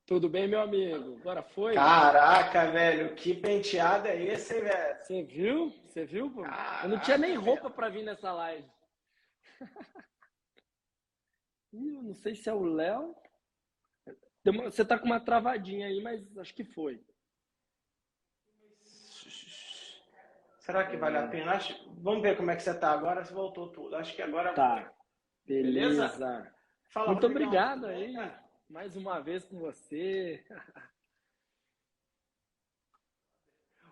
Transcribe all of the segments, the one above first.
Tudo bem, meu amigo? Agora foi? Caraca, velho, que penteado é esse, hein, velho? Você viu? Você viu? Pô? Eu não tinha nem Caraca, roupa velho. pra vir nessa live. Eu não sei se é o Léo. Você tá com uma travadinha aí, mas acho que foi. Será que vale a pena? Vamos ver como é que você tá agora, se voltou tudo. Acho que agora foi. Tá, Beleza? beleza. Fala, Muito Rodrigão, tudo obrigado bem, aí, cara? mais uma vez com você.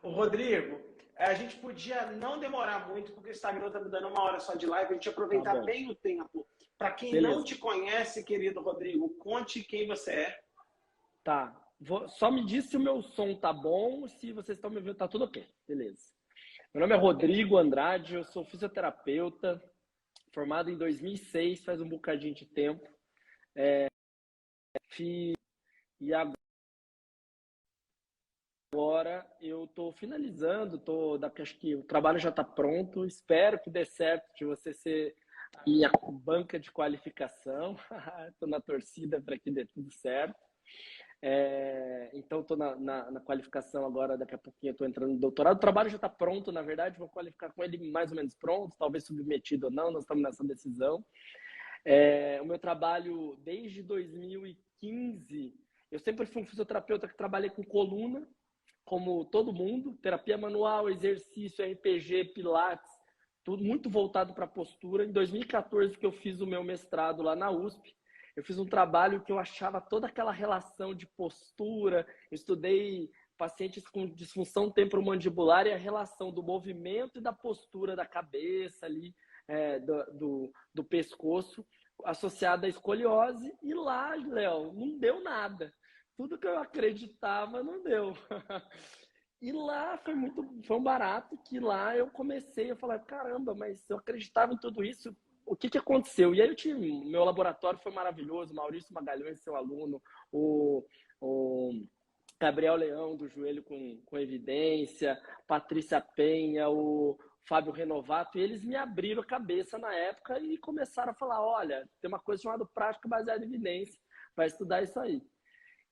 Ô, Rodrigo, a gente podia não demorar muito, porque o Instagram tá me dando uma hora só de live, a gente Tá aproveitar bom, bem o tempo. Para quem não beleza. te conhece, querido Rodrigo, conte quem você é. Tá. Só me diz se o meu som tá bom, se vocês estão me ouvindo, tá tudo ok. Beleza. Meu nome é Rodrigo Andrade, eu sou fisioterapeuta, formado em 2006, faz um bocadinho de tempo. E agora eu estou finalizando, acho que o trabalho já está pronto. Espero que dê certo de você ser a minha banca de qualificação. Estou na torcida para que dê tudo certo. Então, estou na qualificação agora, daqui a pouquinho eu estou entrando no doutorado. O trabalho já está pronto, na verdade, vou qualificar com ele mais ou menos pronto, talvez submetido ou não, nós estamos nessa decisão. O meu trabalho, desde 2015, eu sempre fui um fisioterapeuta que trabalhei com coluna, como todo mundo, terapia manual, exercício, RPG, pilates, tudo muito voltado para a postura. Em 2014, que eu fiz o meu mestrado lá na USP, eu fiz um trabalho que eu achava toda aquela relação de postura, eu estudei pacientes com disfunção temporomandibular e a relação do movimento e da postura da cabeça ali, do pescoço, associada à escoliose, e lá, Léo, não deu nada. Tudo que eu acreditava não deu. E lá foi um barato que lá eu comecei a falar, caramba, mas eu acreditava em tudo isso, o que aconteceu? E aí meu laboratório foi maravilhoso, Maurício Magalhães, seu aluno, o Gabriel Leão, do Joelho com Evidência, Patrícia Penha, o Fábio Renovato, e eles me abriram a cabeça na época e começaram a falar, olha, tem uma coisa chamada prática baseada em evidência, vai estudar isso aí.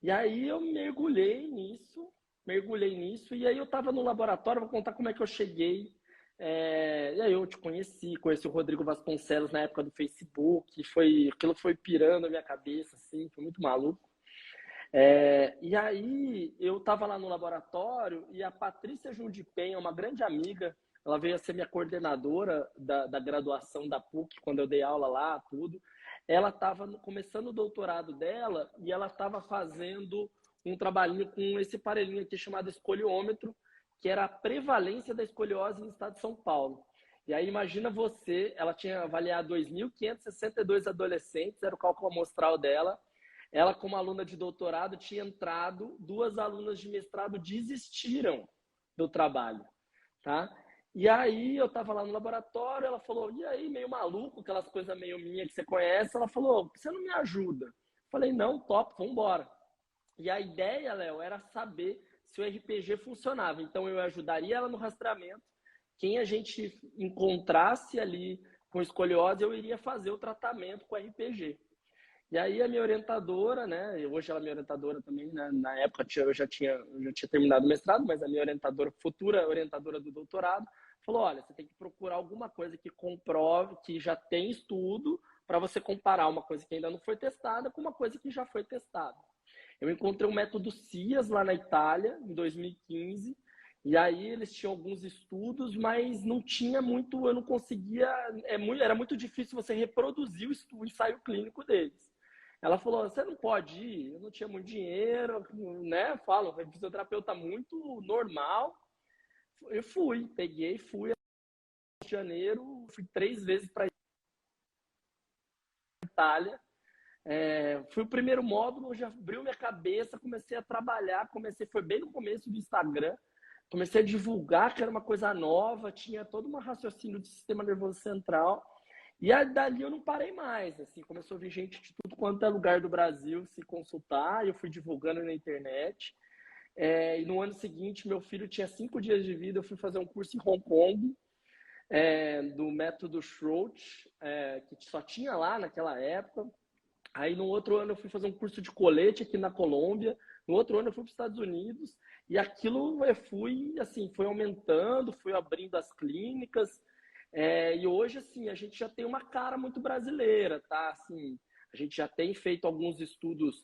E aí eu mergulhei nisso, e aí eu estava no laboratório, vou contar como é que eu cheguei. E aí eu te conheci o Rodrigo Vasconcelos na época do Facebook, aquilo foi pirando a minha cabeça, assim, foi muito maluco. E aí eu estava lá no laboratório e a Patrícia Jundipen, uma grande amiga, ela veio a ser minha coordenadora da graduação da PUC, quando eu dei aula lá, tudo. Ela estava começando o doutorado dela e ela estava fazendo um trabalhinho com esse aparelhinho aqui chamado escoliômetro, que era a prevalência da escoliose no estado de São Paulo. E aí imagina você, ela tinha avaliado 2.562 adolescentes, era o cálculo amostral dela. Ela, como aluna de doutorado, tinha entrado, 2 alunas de mestrado desistiram do trabalho, tá? E aí eu tava lá no laboratório, ela falou, e aí, meio maluco, aquelas coisas meio minha que você conhece, ela falou, você não me ajuda? Eu falei, não, top, vamos embora. E a ideia, Léo, era saber se o RPG funcionava. Então eu ajudaria ela no rastreamento. Quem a gente encontrasse ali com escoliose, eu iria fazer o tratamento com RPG. E aí a minha orientadora, né, hoje ela é minha orientadora também, né, na época eu já tinha terminado o mestrado, mas a minha orientadora, futura orientadora do doutorado, falou, olha, você tem que procurar alguma coisa que comprove, que já tem estudo, para você comparar uma coisa que ainda não foi testada com uma coisa que já foi testada. Eu encontrei o método CIAS lá na Itália, em 2015, e aí eles tinham alguns estudos, mas não tinha muito, eu não conseguia, era muito difícil você reproduzir o ensaio clínico deles. Ela falou, você não pode ir, eu não tinha muito dinheiro, né? Falo, fisioterapeuta muito normal. Eu fui em janeiro, fui 3 vezes para Itália. Fui o primeiro módulo, já abriu minha cabeça, comecei a trabalhar, foi bem no começo do Instagram, comecei a divulgar que era uma coisa nova, tinha todo um raciocínio do sistema nervoso central. E aí, dali eu não parei mais, assim, começou a vir gente de tudo quanto é lugar do Brasil se consultar, eu fui divulgando na internet. E no ano seguinte, meu filho tinha 5 dias de vida, eu fui fazer um curso em Hong Kong, do método Schroth, que só tinha lá naquela época. Aí no outro ano eu fui fazer um curso de colete aqui na Colômbia, no outro ano eu fui para os Estados Unidos, e aquilo eu fui, assim, foi aumentando, fui abrindo as clínicas, e hoje, assim, a gente já tem uma cara muito brasileira, tá? Assim, a gente já tem feito alguns estudos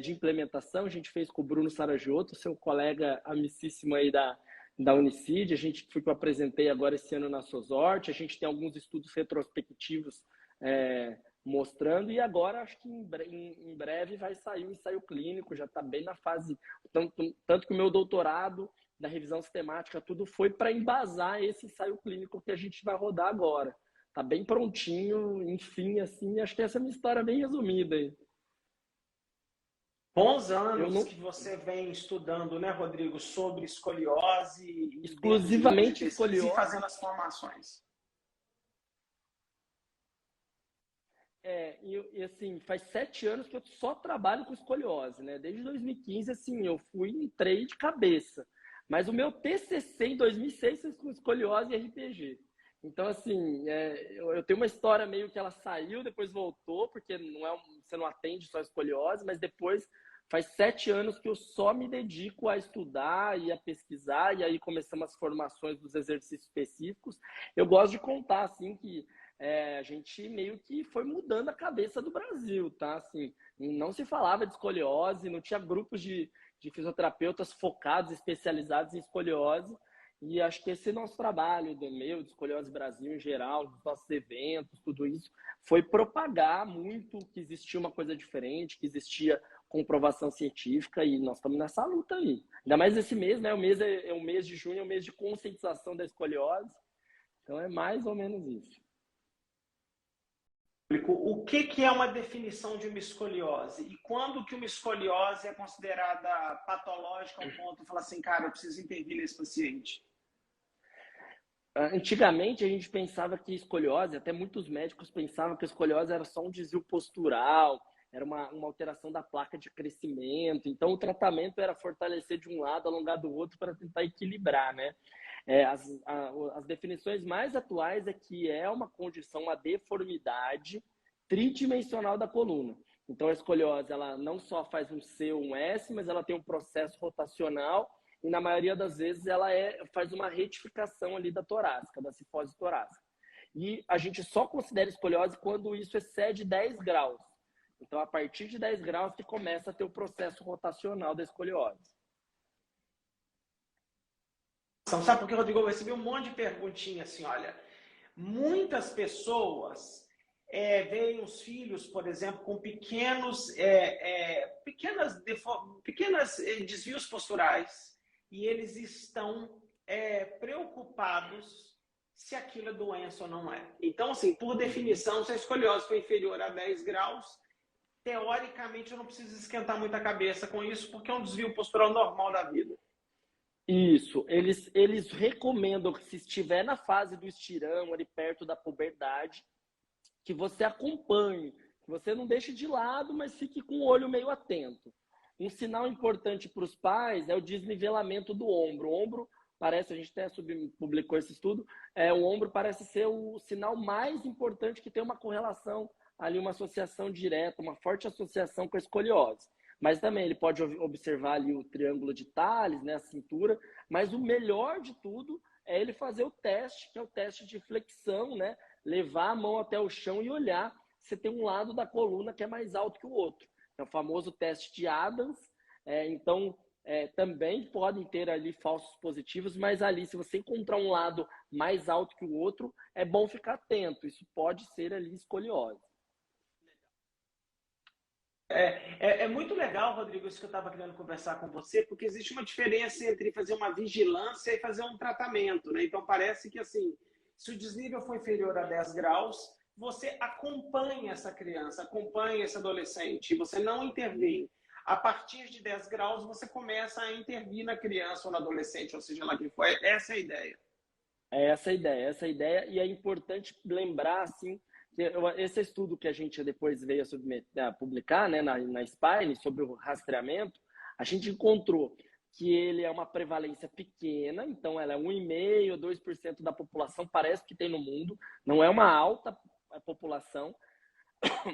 de implementação, a gente fez com o Bruno Saragiotto, seu colega amicíssimo aí da Unicid, a gente foi que eu apresentei agora esse ano na Sosorte, a gente tem alguns estudos retrospectivos mostrando, e agora acho que em breve vai sair o ensaio clínico, já está bem na fase, tanto que o meu doutorado da revisão sistemática, tudo foi para embasar esse ensaio clínico que a gente vai rodar agora. Está bem prontinho, enfim, assim, acho que essa é a minha história bem resumida aí. Bons Eu anos não, que você vem estudando, né, Rodrigo, sobre escoliose e dentro de linhas de exclusivamente pesquisa e escoliose. fazendo as formações. E assim, faz 7 anos que eu só trabalho com escoliose, né? Desde 2015, assim, eu entrei de cabeça. Mas o meu TCC em 2006 foi com escoliose e RPG. Então, assim, eu tenho uma história meio que ela saiu, depois voltou, porque você não atende só escoliose, mas depois faz 7 anos que eu só me dedico a estudar e a pesquisar, e aí começamos as formações dos exercícios específicos. Eu gosto de contar, assim, que a gente meio que foi mudando a cabeça do Brasil, tá? Assim, não se falava de escoliose, não tinha grupos de fisioterapeutas focados, especializados em escoliose, e acho que esse nosso trabalho, de Escoliose Brasil em geral, dos nossos eventos, tudo isso, foi propagar muito que existia uma coisa diferente, que existia comprovação científica, e nós estamos nessa luta aí. Ainda mais esse mês, né? O mês de junho é o mês de conscientização da escoliose, então é mais ou menos isso. O que é uma definição de uma escoliose? E quando que uma escoliose é considerada patológica ao ponto de falar assim, cara, eu preciso intervir nesse paciente? Antigamente a gente pensava que escoliose, até muitos médicos pensavam que a escoliose era só um desvio postural, era uma alteração da placa de crescimento. Então o tratamento era fortalecer de um lado, alongar do outro para tentar equilibrar, né? As definições mais atuais é que é uma condição, uma deformidade tridimensional da coluna. Então a escoliose, ela não só faz um C ou um S, mas ela tem um processo rotacional e na maioria das vezes ela faz uma retificação ali da torácica, da cifose torácica. E a gente só considera escoliose quando isso excede 10 graus. Então, a partir de 10 graus que começa a ter o processo rotacional da escoliose. Sabe por que, Rodrigo? Eu recebi um monte de perguntinha assim, olha, muitas pessoas veem os filhos, por exemplo, com pequenos desvios posturais, e eles estão preocupados se aquilo é doença ou não é. Então, assim, por definição, se a escoliose for inferior a 10 graus, teoricamente eu não preciso esquentar muita cabeça com isso, porque é um desvio postural normal da vida. Isso, eles recomendam que se estiver na fase do estirão, ali perto da puberdade, que você acompanhe, que você não deixe de lado, mas fique com o olho meio atento. Um sinal importante para os pais é o desnivelamento do ombro. O ombro parece, a gente até publicou esse estudo, o ombro parece ser o sinal mais importante que tem uma correlação ali, uma associação direta, uma forte associação com a escoliose. Mas também ele pode observar ali o triângulo de Thales, né, a cintura, mas o melhor de tudo é ele fazer o teste, que é o teste de flexão, né, levar a mão até o chão e olhar se tem um lado da coluna que é mais alto que o outro. É o famoso teste de Adams. Então, também podem ter ali falsos positivos, mas ali, se você encontrar um lado mais alto que o outro, é bom ficar atento. Isso pode ser ali escoliose. É muito legal, Rodrigo, isso que eu estava querendo conversar com você, porque existe uma diferença entre fazer uma vigilância e fazer um tratamento, né? Então, parece que, assim, se o desnível for inferior a 10 graus, você acompanha essa criança, acompanha esse adolescente, você não intervém. A partir de 10 graus, você começa a intervir na criança ou no adolescente, ou seja lá quem for. Essa é a ideia. Essa é a ideia, e é importante lembrar, assim, que esse estudo que a gente depois veio a publicar, né, na Spine, sobre o rastreamento, a gente encontrou que ele é uma prevalência pequena, então ela é 1,5%, 2% da população, parece que tem no mundo, não é uma alta população,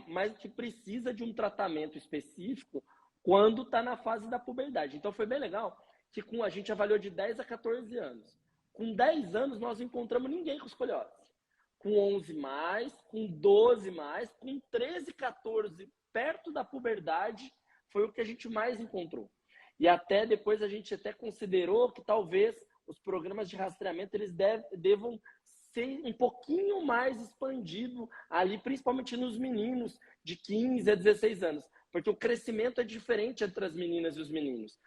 mas que precisa de um tratamento específico quando está na fase da puberdade. Então foi bem legal que a gente avaliou de 10 a 14 anos. Com 10 anos nós não encontramos ninguém com escoliose. Com 11 mais, com 12 mais, com 13, 14, perto da puberdade, foi o que a gente mais encontrou. E até depois a gente até considerou que talvez os programas de rastreamento eles devam ser um pouquinho mais expandido ali, principalmente nos meninos de 15 a 16 anos, porque o crescimento é diferente entre as meninas e os meninos.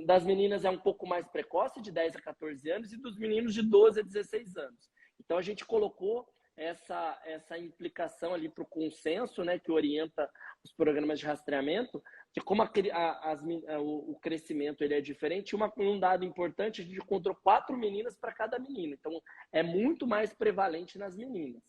Das meninas é um pouco mais precoce, de 10 a 14 anos, e dos meninos de 12 a 16 anos. Então a gente colocou essa implicação ali para o consenso, né, que orienta os programas de rastreamento, que como o crescimento ele é diferente, um dado importante, a gente encontrou 4 meninas para cada menino. Então, é muito mais prevalente nas meninas.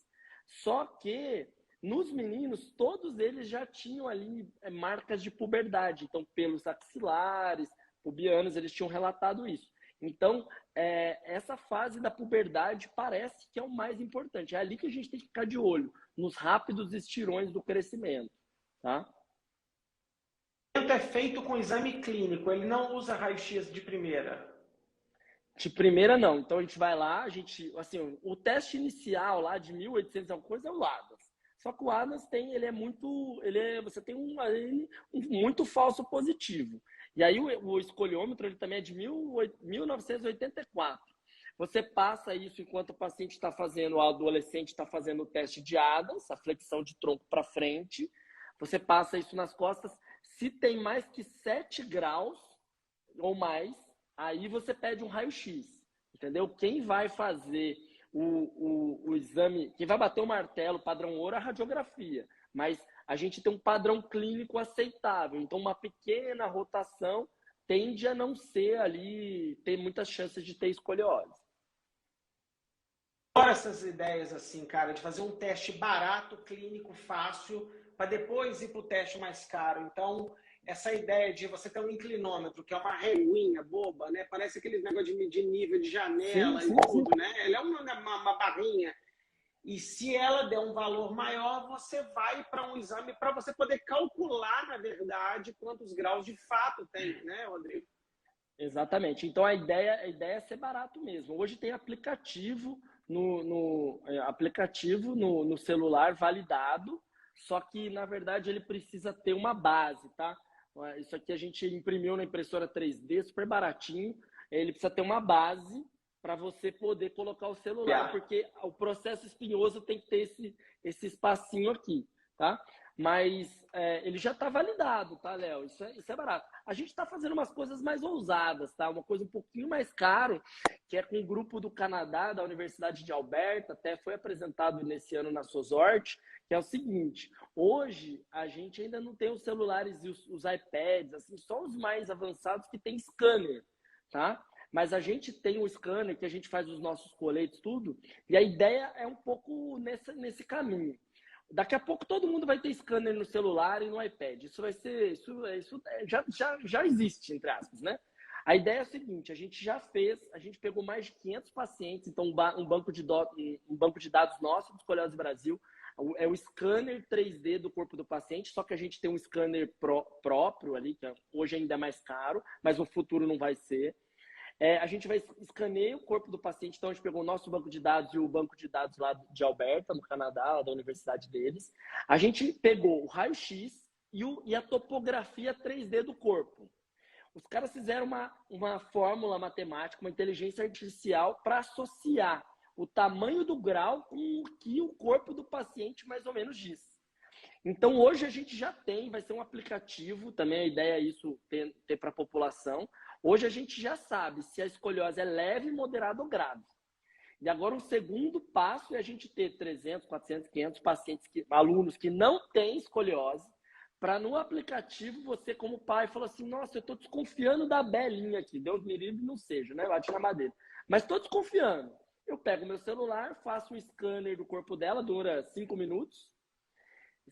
Só que, nos meninos, todos eles já tinham ali marcas de puberdade. Então, pelos axilares, pubianos, eles tinham relatado isso. Então, essa fase da puberdade parece que é o mais importante. É ali que a gente tem que ficar de olho, nos rápidos estirões do crescimento, tá? É feito com exame clínico, ele não usa raio-x de primeira. De primeira não. Então a gente vai lá, assim, o teste inicial lá de 1800 alguma coisa é o ADAS. Só que o ADAS você tem muito falso positivo. E aí o escoliômetro ele também é de 1984. Você passa isso enquanto o paciente está fazendo, o adolescente está fazendo o teste de ADAS, a flexão de tronco para frente. Você passa isso nas costas. Se tem mais que 7 graus ou mais, aí você pede um raio-x, entendeu? Quem vai fazer o exame, quem vai bater o martelo padrão ouro é a radiografia, mas a gente tem um padrão clínico aceitável, então uma pequena rotação tende a não ser ali, tem muitas chances de ter escoliose. Fora essas ideias assim, cara, de fazer um teste barato, clínico, fácil, para depois ir para o teste mais caro. Então, essa ideia de você ter um inclinômetro, que é uma reguinha boba, né? Parece aqueles negócio de medir nível de janela Sim. e tudo, né? Ela é uma barrinha. E se ela der um valor maior, você vai para um exame para você poder calcular, na verdade, quantos graus de fato tem, né, Rodrigo? Exatamente. Então a ideia é ser barato mesmo. Hoje tem aplicativo no celular validado, só que na verdade ele precisa ter uma base, tá? Isso aqui a gente imprimiu na impressora 3D, super baratinho. Ele precisa ter uma base para você poder colocar o celular, porque o processo espinhoso tem que ter esse espacinho aqui, tá? Mas ele já está validado, tá, Léo? Isso é barato. A gente está fazendo umas coisas mais ousadas, tá? Uma coisa um pouquinho mais caro, que é com o grupo do Canadá, da Universidade de Alberta, até foi apresentado nesse ano na SOSORT, que é o seguinte: hoje a gente ainda não tem os celulares e os iPads, assim, só os mais avançados que tem scanner, tá? Mas a gente tem um scanner que a gente faz os nossos coletes, tudo, e a ideia é um pouco nesse caminho. Daqui a pouco todo mundo vai ter scanner no celular e no iPad. Isso vai ser, isso já existe, entre aspas, né? A ideia é a seguinte: a gente pegou mais de 500 pacientes, então um banco de dados nosso do Escoliose Brasil, é o scanner 3D do corpo do paciente, só que a gente tem um scanner próprio ali, que hoje ainda é mais caro, mas no futuro não vai ser. A gente vai escanear o corpo do paciente, então a gente pegou o nosso banco de dados e o banco de dados lá de Alberta, no Canadá, lá da universidade deles. A gente pegou o raio-x e a topografia 3D do corpo. Os caras fizeram uma fórmula matemática, uma inteligência artificial para associar o tamanho do grau com o que o corpo do paciente mais ou menos diz. Então hoje a gente já tem, vai ser um aplicativo, também a ideia é isso ter para a população. Hoje a gente já sabe se a escoliose é leve, moderada ou grave. E agora o segundo passo é a gente ter 300, 400, 500 alunos que não têm escoliose, para no aplicativo você como pai falar assim: nossa, eu estou desconfiando da Belinha aqui, Deus me livre não seja, né? Bate na madeira. Mas estou desconfiando. Eu pego meu celular, faço um scanner do corpo dela, dura 5 minutos.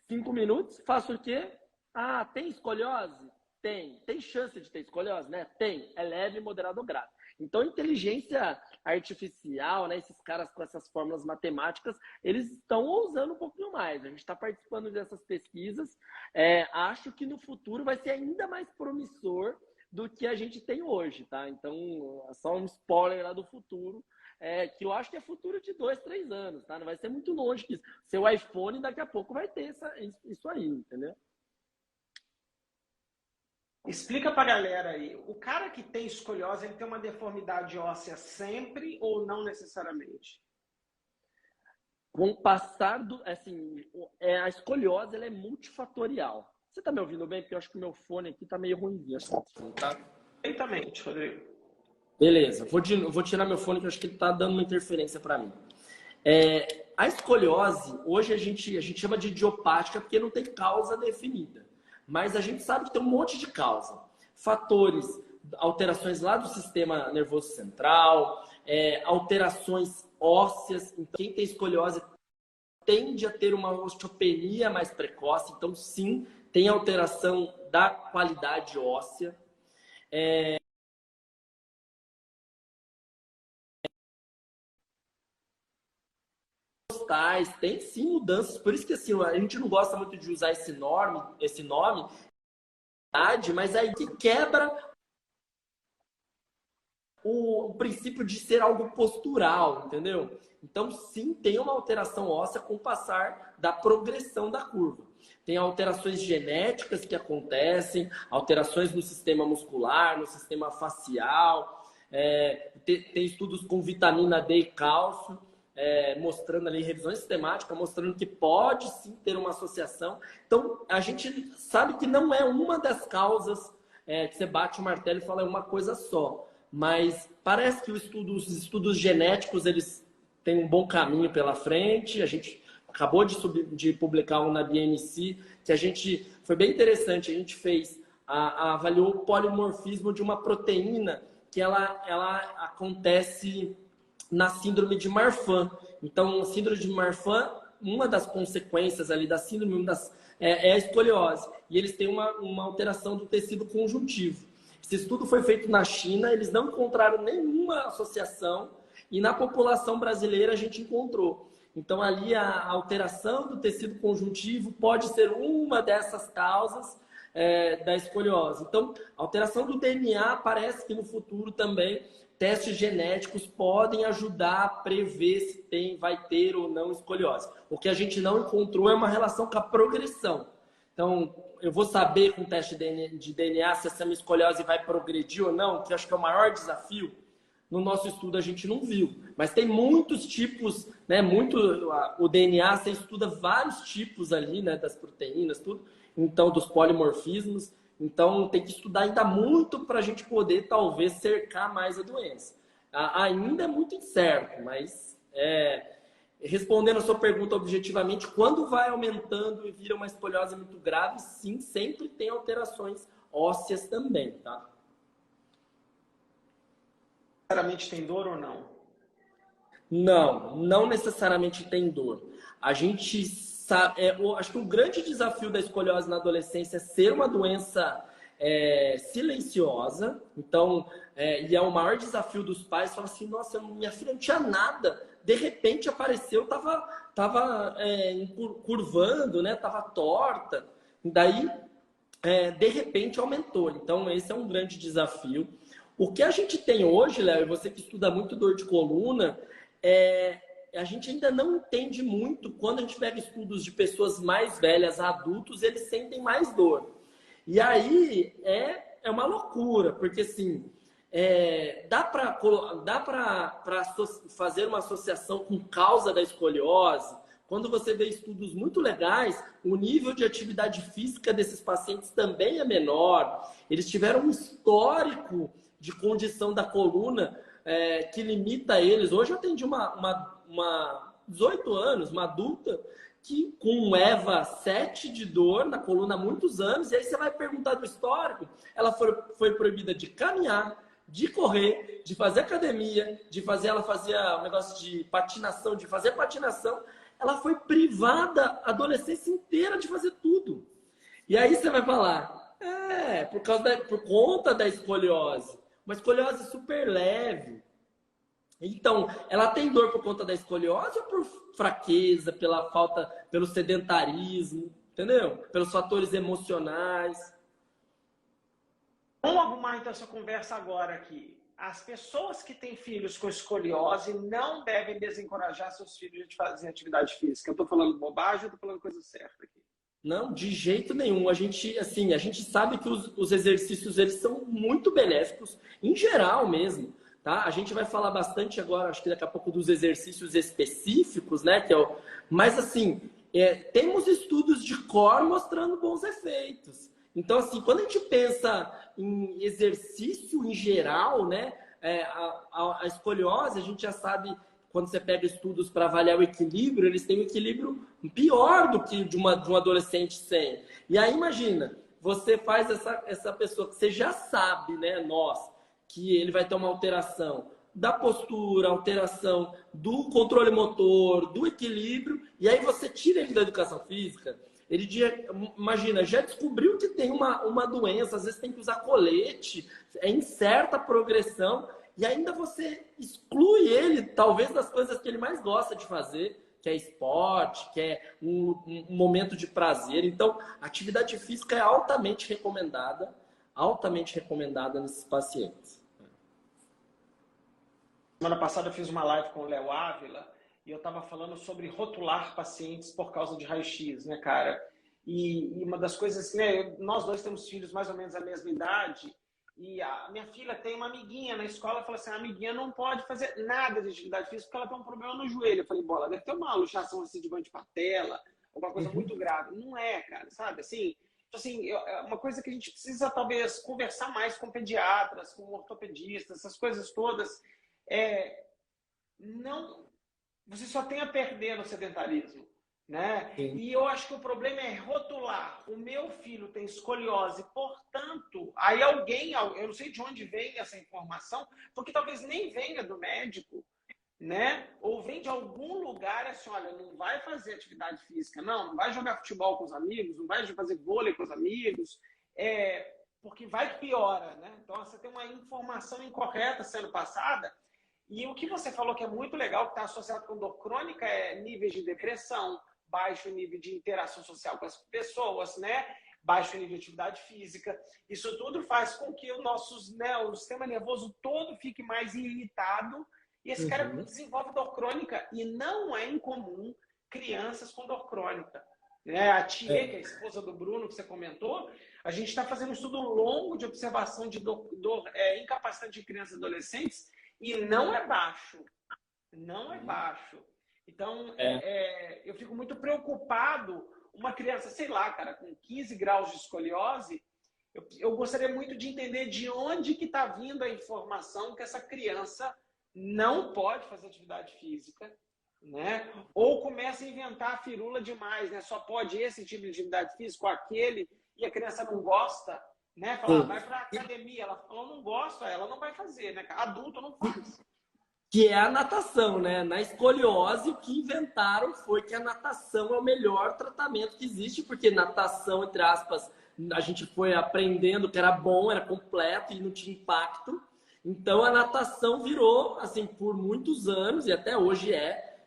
5 minutos, faço o quê? Ah, tem escoliose? Tem. Tem chance de ter escoliose, né? Tem. É leve, moderado ou grave. Então, inteligência artificial, né, esses caras com essas fórmulas matemáticas, eles estão ousando um pouquinho mais. A gente está participando dessas pesquisas. Acho que no futuro vai ser ainda mais promissor do que a gente tem hoje, tá? Então, só um spoiler lá do futuro, que eu acho que é futuro de 2, 3 anos, tá? Não vai ser muito longe que isso. Seu iPhone daqui a pouco vai ter isso aí, entendeu? Explica pra galera aí, o cara que tem escoliose, ele tem uma deformidade óssea sempre ou não necessariamente? Com o passar do... Assim, a escoliose, ela é multifatorial. Você tá me ouvindo bem? Porque eu acho que o meu fone aqui tá meio ruimzinho. Tá? Perfeitamente, Rodrigo. Beleza, vou tirar meu fone que eu acho que ele tá dando uma interferência para mim. A escoliose, hoje a gente chama de idiopática porque não tem causa definida. Mas a gente sabe que tem um monte de causa. Fatores, alterações lá do sistema nervoso central, alterações ósseas. Então, quem tem escoliose tende a ter uma osteopenia mais precoce. Então, sim, tem alteração da qualidade óssea. Tem sim mudanças. Por isso que assim, a gente não gosta muito de usar esse nome, mas aí que quebra o princípio de ser algo postural, entendeu? Então, sim, tem uma alteração óssea com o passar da progressão da curva. Tem alterações genéticas que acontecem, alterações no sistema muscular, no sistema facial, tem estudos com vitamina D e cálcio, mostrando ali revisões sistemáticas, mostrando que pode sim ter uma associação. Então, a gente sabe que não é uma das causas que você bate o martelo e fala é uma coisa só. Mas parece que os estudos genéticos eles têm um bom caminho pela frente. A gente acabou de publicar um na BMC, que foi bem interessante. A gente avaliou o polimorfismo de uma proteína que ela acontece na síndrome de Marfan. Então, a síndrome de Marfan, uma das consequências ali da síndrome é a escoliose. E eles têm uma alteração do tecido conjuntivo. Esse estudo foi feito na China, eles não encontraram nenhuma associação e na população brasileira a gente encontrou. Então, ali a alteração do tecido conjuntivo pode ser uma dessas causas da escoliose. Então, a alteração do DNA parece que no futuro também testes genéticos podem ajudar a prever se vai ter ou não escoliose. O que a gente não encontrou é uma relação com a progressão. Então, eu vou saber com o teste de DNA se essa minha escoliose vai progredir ou não, que eu acho que é o maior desafio. No nosso estudo a gente não viu. Mas tem muitos tipos, né? O DNA, você estuda vários tipos ali, né? Das proteínas, tudo. Então, dos polimorfismos. Então, tem que estudar ainda muito para a gente poder, talvez, cercar mais a doença. Ainda é muito incerto, mas respondendo a sua pergunta objetivamente, quando vai aumentando e vira uma escoliose muito grave, sim, sempre tem alterações ósseas também, tá? Necessariamente tem dor ou não? Não necessariamente tem dor. A gente acho que o grande desafio da escoliose na adolescência é ser uma doença silenciosa. Então, e é o maior desafio dos pais, falar assim, nossa, minha filha não tinha nada, de repente apareceu, tava curvando, né? Tava torta, daí de repente aumentou. Então, esse é um grande desafio. O que a gente tem hoje, Léo, e você que estuda muito dor de coluna, a gente ainda não entende muito. Quando a gente pega estudos de pessoas mais velhas, adultos, eles sentem mais dor. E aí é uma loucura, porque assim, dá para fazer uma associação com causa da escoliose. Quando você vê estudos muito legais, o nível de atividade física desses pacientes também é menor. Eles tiveram um histórico de condição da coluna que limita eles. Hoje eu atendi uma 18 anos, uma adulta, que com um EVA 7 de dor na coluna há muitos anos, e aí você vai perguntar do histórico, ela foi proibida de caminhar, de correr, de fazer academia, ela fazia um negócio de patinação, de fazer patinação, ela foi privada a adolescência inteira de fazer tudo. E aí você vai falar, por conta da escoliose. uma escoliose super leve. Então, ela tem dor por conta da escoliose ou por fraqueza, pela falta, pelo sedentarismo, entendeu? Pelos fatores emocionais. Vamos arrumar então essa conversa agora aqui. As pessoas que têm filhos com escoliose não devem desencorajar seus filhos de fazer atividade física. Eu estou falando bobagem ou estou falando coisa certa aqui? Não, de jeito nenhum. A gente, assim, a gente sabe que os exercícios eles são muito benéficos, em geral mesmo, tá? A gente vai falar bastante agora, acho que daqui a pouco, dos exercícios específicos, né? Mas, assim, temos estudos de core mostrando bons efeitos. Então, assim, quando a gente pensa em exercício em geral, né? A escoliose, a gente já sabe, quando você pega estudos para avaliar o equilíbrio, eles têm um equilíbrio pior do que de um adolescente sem. E aí, imagina, você faz essa pessoa que você já sabe, né, que ele vai ter uma alteração da postura, alteração do controle motor, do equilíbrio, e aí você tira ele da educação física. Ele, imagina, já descobriu que tem uma doença, às vezes tem que usar colete, é em certa progressão, e ainda você exclui ele, talvez, das coisas que ele mais gosta de fazer, que é esporte, que é um momento de prazer. Então, a atividade física é altamente recomendada nesses pacientes. Semana passada eu fiz uma live com o Léo Ávila e eu estava falando sobre rotular pacientes por causa de raio-x, né, cara? E uma das coisas, né, nós dois temos filhos mais ou menos da mesma idade, e a minha filha tem uma amiguinha na escola, fala assim, a amiguinha não pode fazer nada de atividade física porque ela tem um problema no joelho. Eu falei, bola, deve ter uma luxação assim de bande de patela, alguma coisa muito grave. Não é, cara, sabe? Assim, é uma coisa que a gente precisa talvez conversar mais com pediatras, com ortopedistas, essas coisas todas. Não, você só tem a perder no sedentarismo, né? Sim. E eu acho que o problema é rotular. O meu filho tem escoliose, portanto, aí alguém, eu não sei de onde vem essa informação, porque talvez nem venha do médico, né? Ou vem de algum lugar assim, olha, não vai fazer atividade física, não vai jogar futebol com os amigos, não vai fazer vôlei com os amigos, porque vai que piora, né? Então você tem uma informação incorreta sendo passada. E o que você falou que é muito legal, que está associado com dor crônica, é níveis de depressão, baixo nível de interação social com as pessoas, né? Baixo nível de atividade física. Isso tudo faz com que o sistema nervoso todo fique mais irritado e esse cara desenvolve dor crônica. E não é incomum crianças com dor crônica. A tia, que é a esposa do Bruno, que você comentou, a gente está fazendo um estudo longo de observação de dor incapacitante de crianças e adolescentes. E não é baixo. Não é baixo. Então, eu fico muito preocupado. Uma criança, sei lá, cara, com 15 graus de escoliose, eu gostaria muito de entender de onde que está vindo a informação que essa criança não pode fazer atividade física, né? Ou começa a inventar firula demais, né? Só pode esse tipo de atividade física ou aquele, e a criança não gosta. Né? Fala, vai pra academia. Ela falou, não gosta, ela não vai fazer, né? Adulto não faz. Que é a natação, né? Na escoliose, o que inventaram foi que a natação é o melhor tratamento que existe, porque natação, entre aspas, a gente foi aprendendo que era bom, era completo e não tinha impacto. Então, a natação virou, assim, por muitos anos, e até hoje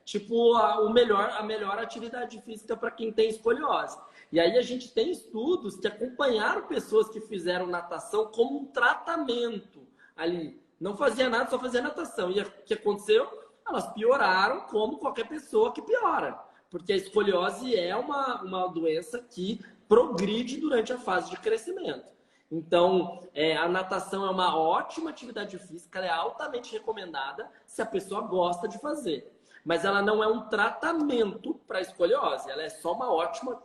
tipo, a melhor atividade física para quem tem escoliose. E aí a gente tem estudos que acompanharam pessoas que fizeram natação como um tratamento ali. Não fazia nada, só fazia natação. E o que aconteceu? Elas pioraram como qualquer pessoa que piora. Porque a escoliose é uma doença que progride durante a fase de crescimento. Então, a natação é uma ótima atividade física, ela é altamente recomendada se a pessoa gosta de fazer. Mas ela não é um tratamento para escoliose, ela é só uma ótima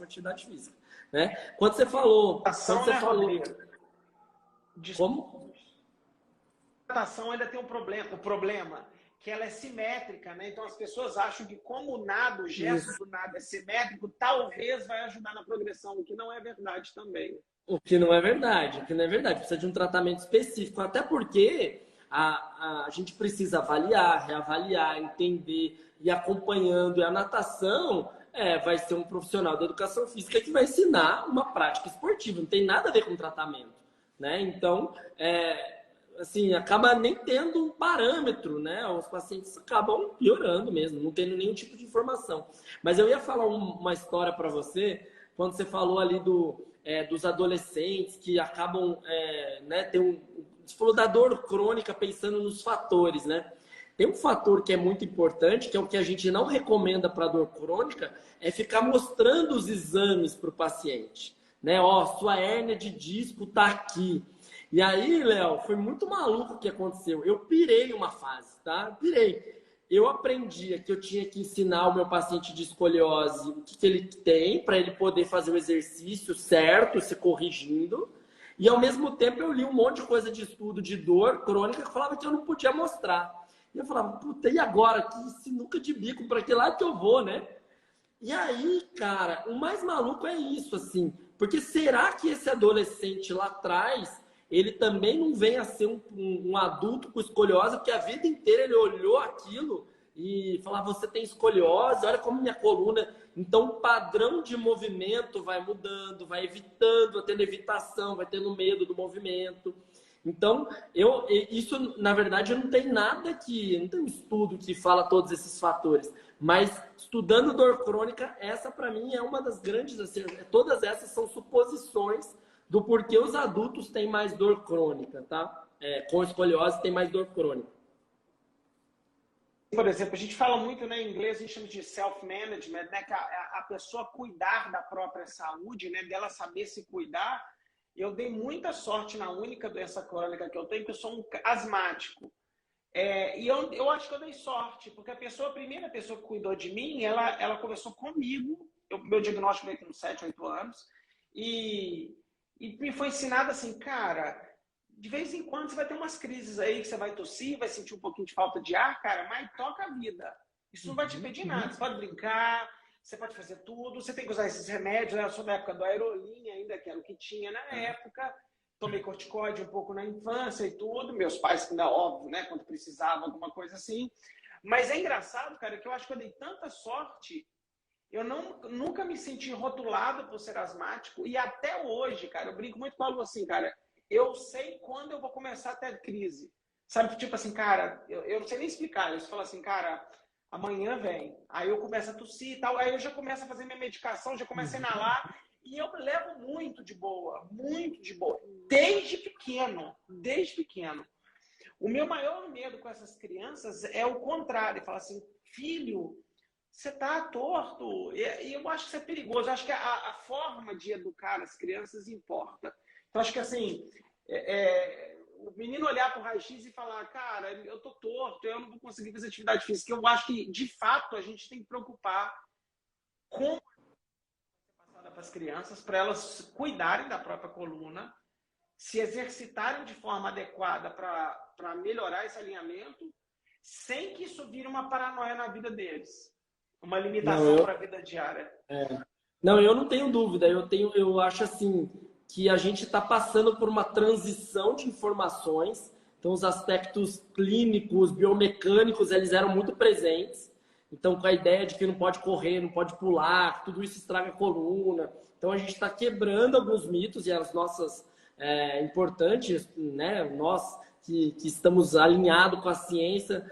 atividade física, né? Quando você falou, como? A natação ainda tem o problema que ela é simétrica, né? Então as pessoas acham que como o nado, o gesto do nado é simétrico, talvez vai ajudar na progressão, o que não é verdade também. O que não é verdade, precisa de um tratamento específico, até porque a gente precisa avaliar, reavaliar, entender e acompanhando. E a natação vai ser um profissional da educação física que vai ensinar uma prática esportiva. Não tem nada a ver com tratamento, né? Então, assim, acaba nem tendo um parâmetro, né? Os pacientes acabam piorando mesmo, não tendo nenhum tipo de informação. Mas eu ia falar uma história para você, quando você falou ali dos adolescentes que acabam, né, você falou da dor crônica pensando nos fatores, né? Tem um fator que é muito importante, que é o que a gente não recomenda para dor crônica, é ficar mostrando os exames para o paciente, né? Ó, sua hérnia de disco tá aqui. E aí, Léo, foi muito maluco o que aconteceu. Eu pirei uma fase, tá? Pirei. Eu aprendia que eu tinha que ensinar o meu paciente de escoliose o que ele tem para ele poder fazer o exercício certo, se corrigindo. E ao mesmo tempo eu li um monte de coisa de estudo de dor crônica que falava que eu não podia mostrar. E eu falava, puta, e agora? Que sinuca de bico, para que lado que eu vou, né? E aí, cara, o mais maluco é isso, assim. Porque será que esse adolescente lá atrás, ele também não vem a ser um adulto com escoliose, porque a vida inteira ele olhou aquilo e falava, você tem escoliose, olha como minha coluna... Então, o padrão de movimento vai mudando, vai evitando, vai tendo evitação, vai tendo medo do movimento. Então, isso, na verdade, não tem nada que... Não tem um estudo que fala todos esses fatores. Mas, estudando dor crônica, essa, para mim, é uma das grandes... Assim, todas essas são suposições do porquê os adultos têm mais dor crônica, tá? Com escoliose, tem mais dor crônica. Por exemplo, a gente fala muito, né, em inglês, a gente chama de self-management, né, que a pessoa cuidar da própria saúde, né, dela saber se cuidar. Eu dei muita sorte na única doença crônica que eu tenho, que eu sou um asmático. E eu acho que eu dei sorte, porque a primeira pessoa que cuidou de mim, ela começou comigo, meu diagnóstico veio com 7, 8 anos, e me foi ensinado assim, cara, de vez em quando você vai ter umas crises aí que você vai tossir, vai sentir um pouquinho de falta de ar, cara, mas toca a vida. Isso não vai te impedir nada. Você pode brincar, você pode fazer tudo, você tem que usar esses remédios, né? Eu sou da época do Aerolinha ainda, que era o que tinha na época. Tomei corticoide um pouco na infância e tudo. Meus pais, ainda óbvio, né? Quando precisava, alguma coisa assim. Mas é engraçado, cara, que eu acho que eu dei tanta sorte. Eu nunca me senti rotulado por ser asmático. E até hoje, cara, eu brinco muito com algo assim, cara. Eu sei quando eu vou começar a ter crise. Sabe, tipo assim, cara, eu não sei nem explicar. Eu falo assim, cara, amanhã vem. Aí eu começo a tossir e tal. Aí eu já começo a fazer minha medicação, já começo a inalar. E eu levo muito de boa, muito de boa. Desde pequeno, desde pequeno. O meu maior medo com essas crianças é o contrário. Falar assim, filho, você tá torto. E eu acho que isso é perigoso. Eu acho que a forma de educar as crianças importa. Então, acho que assim, o menino olhar para o raio-x e falar, cara, eu tô torto, eu não vou conseguir fazer atividade física. Eu acho que, de fato, a gente tem que preocupar com passada para as crianças, para elas cuidarem da própria coluna, se exercitarem de forma adequada para melhorar esse alinhamento, sem que isso vire uma paranoia na vida deles. Uma limitação para a vida diária. Não, eu não tenho dúvida. Eu acho assim que a gente está passando por uma transição de informações. Então, os aspectos clínicos, biomecânicos, eles eram muito presentes. Então, com a ideia de que não pode correr, não pode pular, tudo isso estraga a coluna. Então, a gente está quebrando alguns mitos e as nossas importantes, né? Nós que estamos alinhados com a ciência,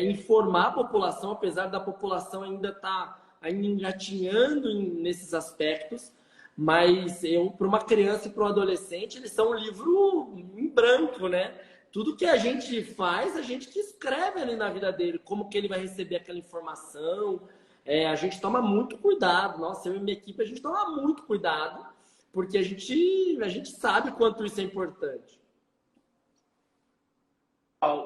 informar a população, apesar da população ainda estar engatinhando nesses aspectos. Mas para uma criança e para um adolescente, eles são um livro em branco, né? Tudo que a gente faz, a gente que escreve ali na vida dele, como que ele vai receber aquela informação. A gente toma muito cuidado. Nossa, eu e minha equipe, a gente toma muito cuidado, porque a gente sabe quanto isso é importante.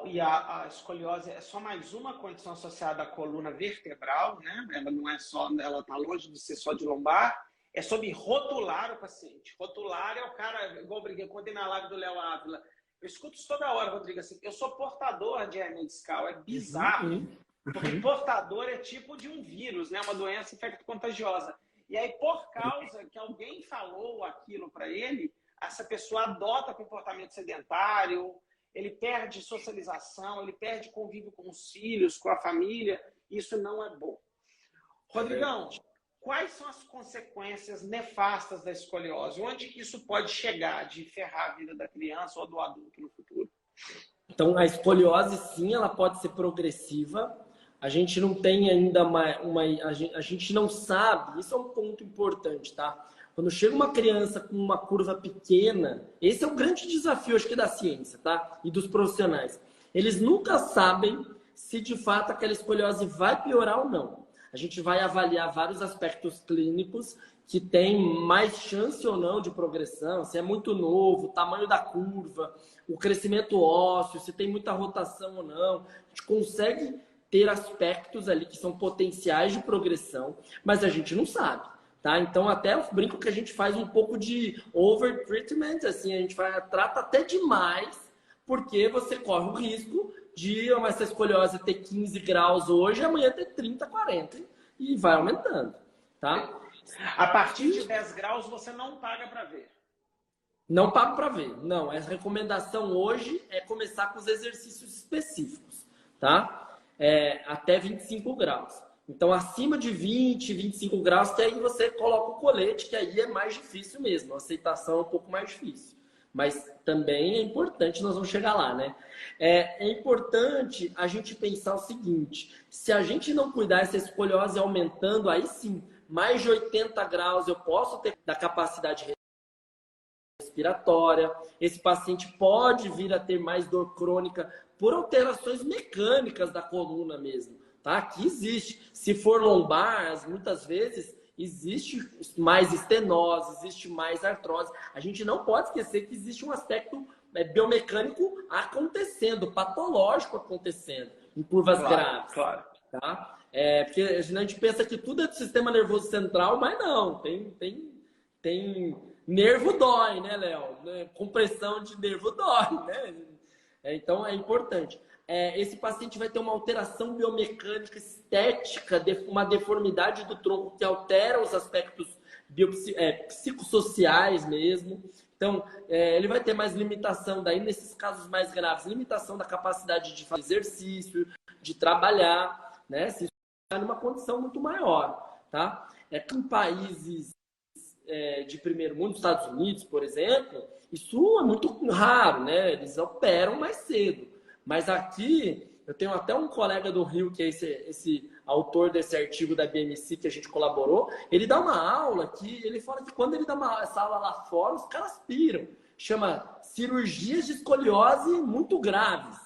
E a escoliose é só mais uma condição associada à coluna vertebral, né? Ela não é só, ela está longe de ser só de lombar. É sobre rotular o paciente. Rotular é o cara, igual eu briguei, contei na live do Léo Ávila. Eu escuto isso toda hora, Rodrigo, assim, eu sou portador de hernia discal, é bizarro. Porque portador é tipo de um vírus, né? Uma doença infecto-contagiosa. E aí, por causa que alguém falou aquilo para ele, essa pessoa adota comportamento sedentário, ele perde socialização, ele perde convívio com os filhos, com a família. Isso não é bom. Rodrigão, quais são as consequências nefastas da escoliose? Onde que isso pode chegar de ferrar a vida da criança ou do adulto no futuro? Então, a escoliose, sim, ela pode ser progressiva. A gente não tem ainda a gente não sabe, isso é um ponto importante, tá? Quando chega uma criança com uma curva pequena, esse é o grande desafio, acho que, da ciência, tá? E dos profissionais. Eles nunca sabem se, de fato, aquela escoliose vai piorar ou não. A gente vai avaliar vários aspectos clínicos que tem mais chance ou não de progressão, se é muito novo, o tamanho da curva, o crescimento ósseo, se tem muita rotação ou não. A gente consegue ter aspectos ali que são potenciais de progressão, mas a gente não sabe, tá? Então, até eu brinco que a gente faz um pouco de over-treatment, assim, a gente trata até demais, porque você corre o risco de essa escoliose ter 15 graus hoje, amanhã ter 30, 40, e vai aumentando, tá? A partir de 10 graus, você não paga para ver. Não pago para ver. Não, a recomendação hoje é começar com os exercícios específicos, tá? Até 25 graus. Então, acima de 20, 25 graus, que aí você coloca o colete, que aí é mais difícil mesmo. A aceitação é um pouco mais difícil. Mas também é importante, nós vamos chegar lá, né? É importante a gente pensar o seguinte: se a gente não cuidar, essa escoliose aumentando, aí sim, mais de 80 graus eu posso ter da capacidade respiratória. Esse paciente pode vir a ter mais dor crônica por alterações mecânicas da coluna mesmo, tá? Que existe. Se for lombar, muitas vezes existe mais estenose, existe mais artrose. A gente não pode esquecer que existe um aspecto biomecânico acontecendo, patológico acontecendo, em curvas graves. Claro. Tá? Porque a gente pensa que tudo é do sistema nervoso central, mas não. Tem nervo dói, né, Léo? Compressão de nervo dói, né? Então, é importante. Esse paciente vai ter uma alteração biomecânica, estética, uma deformidade do tronco que altera os aspectos psicossociais mesmo. Então, ele vai ter mais limitação, daí nesses casos mais graves, limitação da capacidade de fazer exercício, de trabalhar, né? Se está numa condição muito maior, tá? Que em países de primeiro mundo, Estados Unidos, por exemplo, isso é muito raro, né? Eles operam mais cedo. Mas aqui, eu tenho até um colega do Rio, que é esse autor desse artigo da BMC que a gente colaborou, ele dá uma aula que ele fala que quando ele dá essa aula lá fora, os caras piram. Chama cirurgias de escoliose muito graves.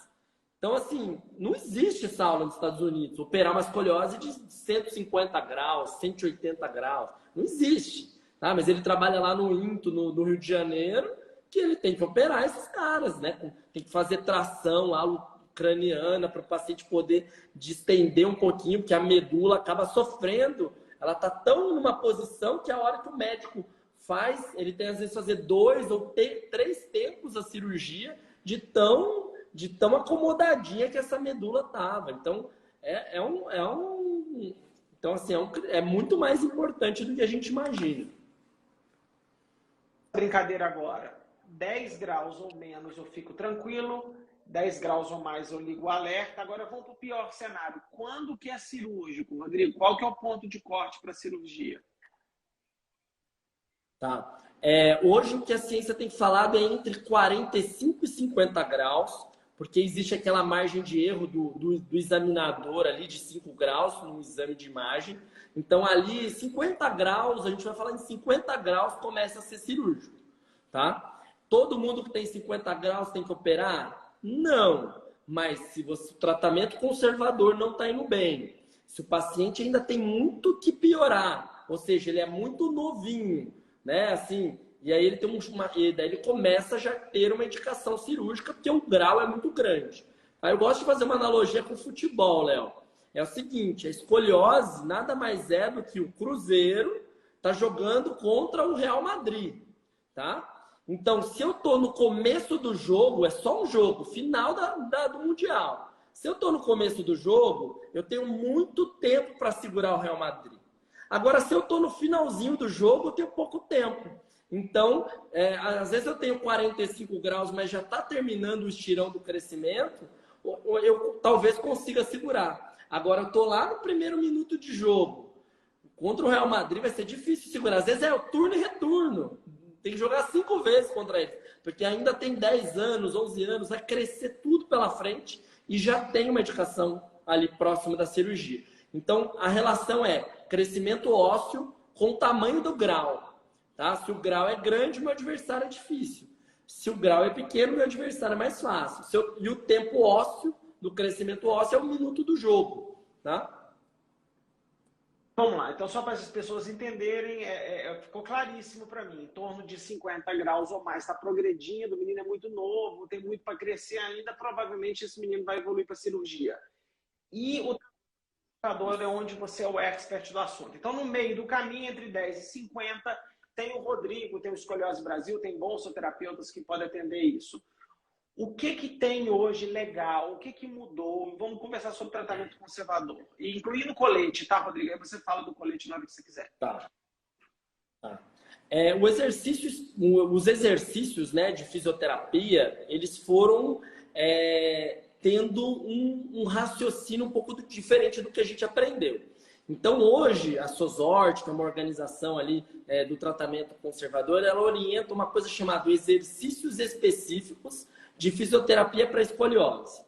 Então, assim, não existe essa aula nos Estados Unidos, operar uma escoliose de 150 graus, 180 graus. Não existe. Tá? Mas ele trabalha lá no INTO, no Rio de Janeiro, que ele tem que operar esses caras, né? Tem que fazer tração lá craniana para o paciente poder distender um pouquinho, porque a medula acaba sofrendo. Ela está tão numa posição que a hora que o médico faz, ele tem às vezes fazer 2 ou 3 tempos a cirurgia de tão acomodadinha que essa medula estava. Então, então assim, é muito mais importante do que a gente imagina. Brincadeira agora. 10 graus ou menos eu fico tranquilo, 10 graus ou mais eu ligo o alerta. Agora vamos para o pior cenário. Quando que é cirúrgico, Rodrigo? Qual que é o ponto de corte para a cirurgia? Tá. Hoje o que a ciência tem falado é entre 45 e 50 graus, porque existe aquela margem de erro do examinador ali de 5 graus no exame de imagem. Então ali 50 graus, a gente vai falar em 50 graus começa a ser cirúrgico, tá? Todo mundo que tem 50 graus tem que operar? Não. Mas se o tratamento conservador não está indo bem, se o paciente ainda tem muito que piorar, ou seja, ele é muito novinho, né? Assim, e aí ele daí ele começa a já ter uma indicação cirúrgica, porque o grau é muito grande. Aí eu gosto de fazer uma analogia com o futebol, Léo. É o seguinte, a escoliose nada mais é do que o Cruzeiro tá jogando contra o Real Madrid, tá? Então, se eu tô no começo do jogo, é só um jogo, final do Mundial. Se eu tô no começo do jogo, eu tenho muito tempo para segurar o Real Madrid. Agora, se eu tô no finalzinho do jogo, eu tenho pouco tempo. Então, às vezes eu tenho 45 graus, mas já está terminando o estirão do crescimento, eu talvez consiga segurar. Agora, eu tô lá no primeiro minuto de jogo. Contra o Real Madrid vai ser difícil segurar. Às vezes é o turno e retorno. Tem que jogar 5 vezes contra eles. porque ainda tem 10 anos, 11 anos, vai crescer tudo pela frente e já tem uma indicação ali próximo da cirurgia. Então, a relação é crescimento ósseo com o tamanho do grau. Tá? Se o grau é grande, meu adversário é difícil. Se o grau é pequeno, meu adversário é mais fácil. E o tempo ósseo, do crescimento ósseo, é o minuto do jogo. Tá? Vamos lá, então só para as pessoas entenderem, ficou claríssimo para mim, em torno de 50 graus ou mais, está progredindo, o menino é muito novo, tem muito para crescer ainda, provavelmente esse menino vai evoluir para cirurgia. E o treinador é onde você é o expert do assunto. Então, no meio do caminho, entre 10 e 50, tem o Rodrigo, tem o Escoliose Brasil, tem bons terapeutas que podem atender isso. O que tem hoje legal? O que mudou? Vamos conversar sobre tratamento conservador. Incluindo colete, tá, Rodrigo? Aí você fala do colete na hora que você quiser. Tá. Os exercícios, né, de fisioterapia, eles foram tendo um raciocínio um pouco diferente do que a gente aprendeu. Então, hoje, a SOSORT, que é uma organização ali do tratamento conservador, ela orienta uma coisa chamada exercícios específicos de fisioterapia para escoliose,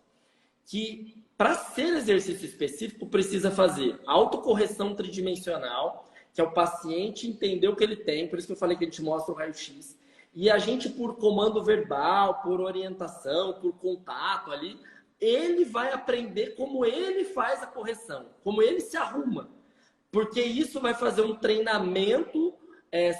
que para ser exercício específico precisa fazer autocorreção tridimensional, que é o paciente entender o que ele tem, por isso que eu falei que a gente mostra o raio-x, e a gente, por comando verbal, por orientação, por contato ali, ele vai aprender como ele faz a correção, como ele se arruma, porque isso vai fazer um treinamento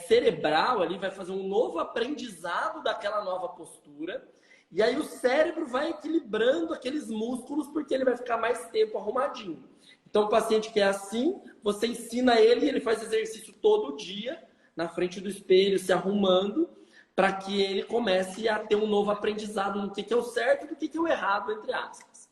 cerebral ali, vai fazer um novo aprendizado daquela nova postura. E aí o cérebro vai equilibrando aqueles músculos porque ele vai ficar mais tempo arrumadinho. Então o paciente que é assim, você ensina ele faz exercício todo dia, na frente do espelho, se arrumando, para que ele comece a ter um novo aprendizado no que é o certo e do que é o errado, entre aspas.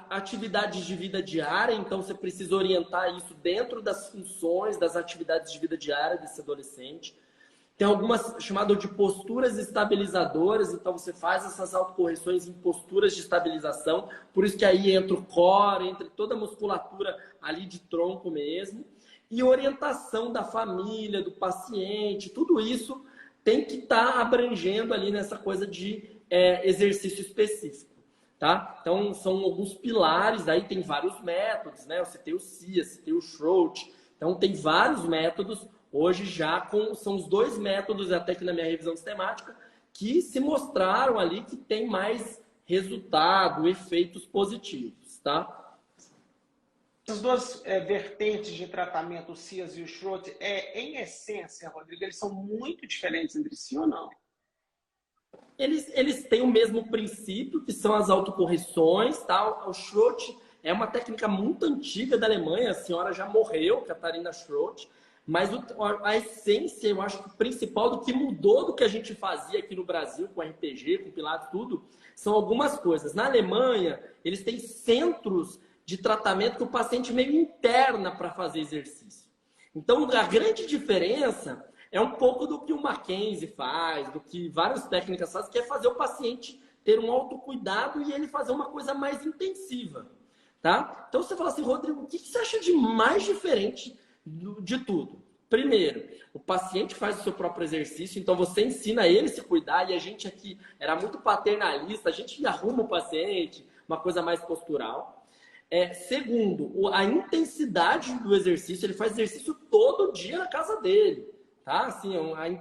Atividades de vida diária, então você precisa orientar isso dentro das funções, das atividades de vida diária desse adolescente. Tem algumas chamadas de posturas estabilizadoras, então você faz essas autocorreções em posturas de estabilização, por isso que aí entra o core, entra toda a musculatura ali de tronco mesmo, e orientação da família, do paciente, tudo isso tem que estar abrangendo ali nessa coisa de exercício específico, tá? Então são alguns pilares, aí tem vários métodos, né? Você tem o CIA, você tem o Schroth, então tem vários métodos. Hoje são os dois métodos, até que na minha revisão sistemática, que se mostraram ali que tem mais resultado, efeitos positivos, tá? Essas duas vertentes de tratamento, o CIAS e o Schroth, em essência, Rodrigo, eles são muito diferentes entre si ou não? Eles têm o mesmo princípio, que são as autocorreções, tá? O Schroth é uma técnica muito antiga da Alemanha, a senhora já morreu, Catarina Schroth. Mas a essência, eu acho que o principal do que mudou do que a gente fazia aqui no Brasil, com RPG, com Pilates, tudo, são algumas coisas. Na Alemanha, eles têm centros de tratamento que o paciente meio interna para fazer exercício. Então, a grande diferença é um pouco do que o Mackenzie faz, do que várias técnicas fazem, que é fazer o paciente ter um autocuidado e ele fazer uma coisa mais intensiva. Tá? Então, você fala assim, Rodrigo, o que você acha de mais diferente de tudo? Primeiro, o paciente faz o seu próprio exercício, então você ensina ele a se cuidar, e a gente aqui era muito paternalista, a gente arruma o paciente, uma coisa mais postural. Segundo, a intensidade do exercício, ele faz exercício todo dia na casa dele, tá? Assim,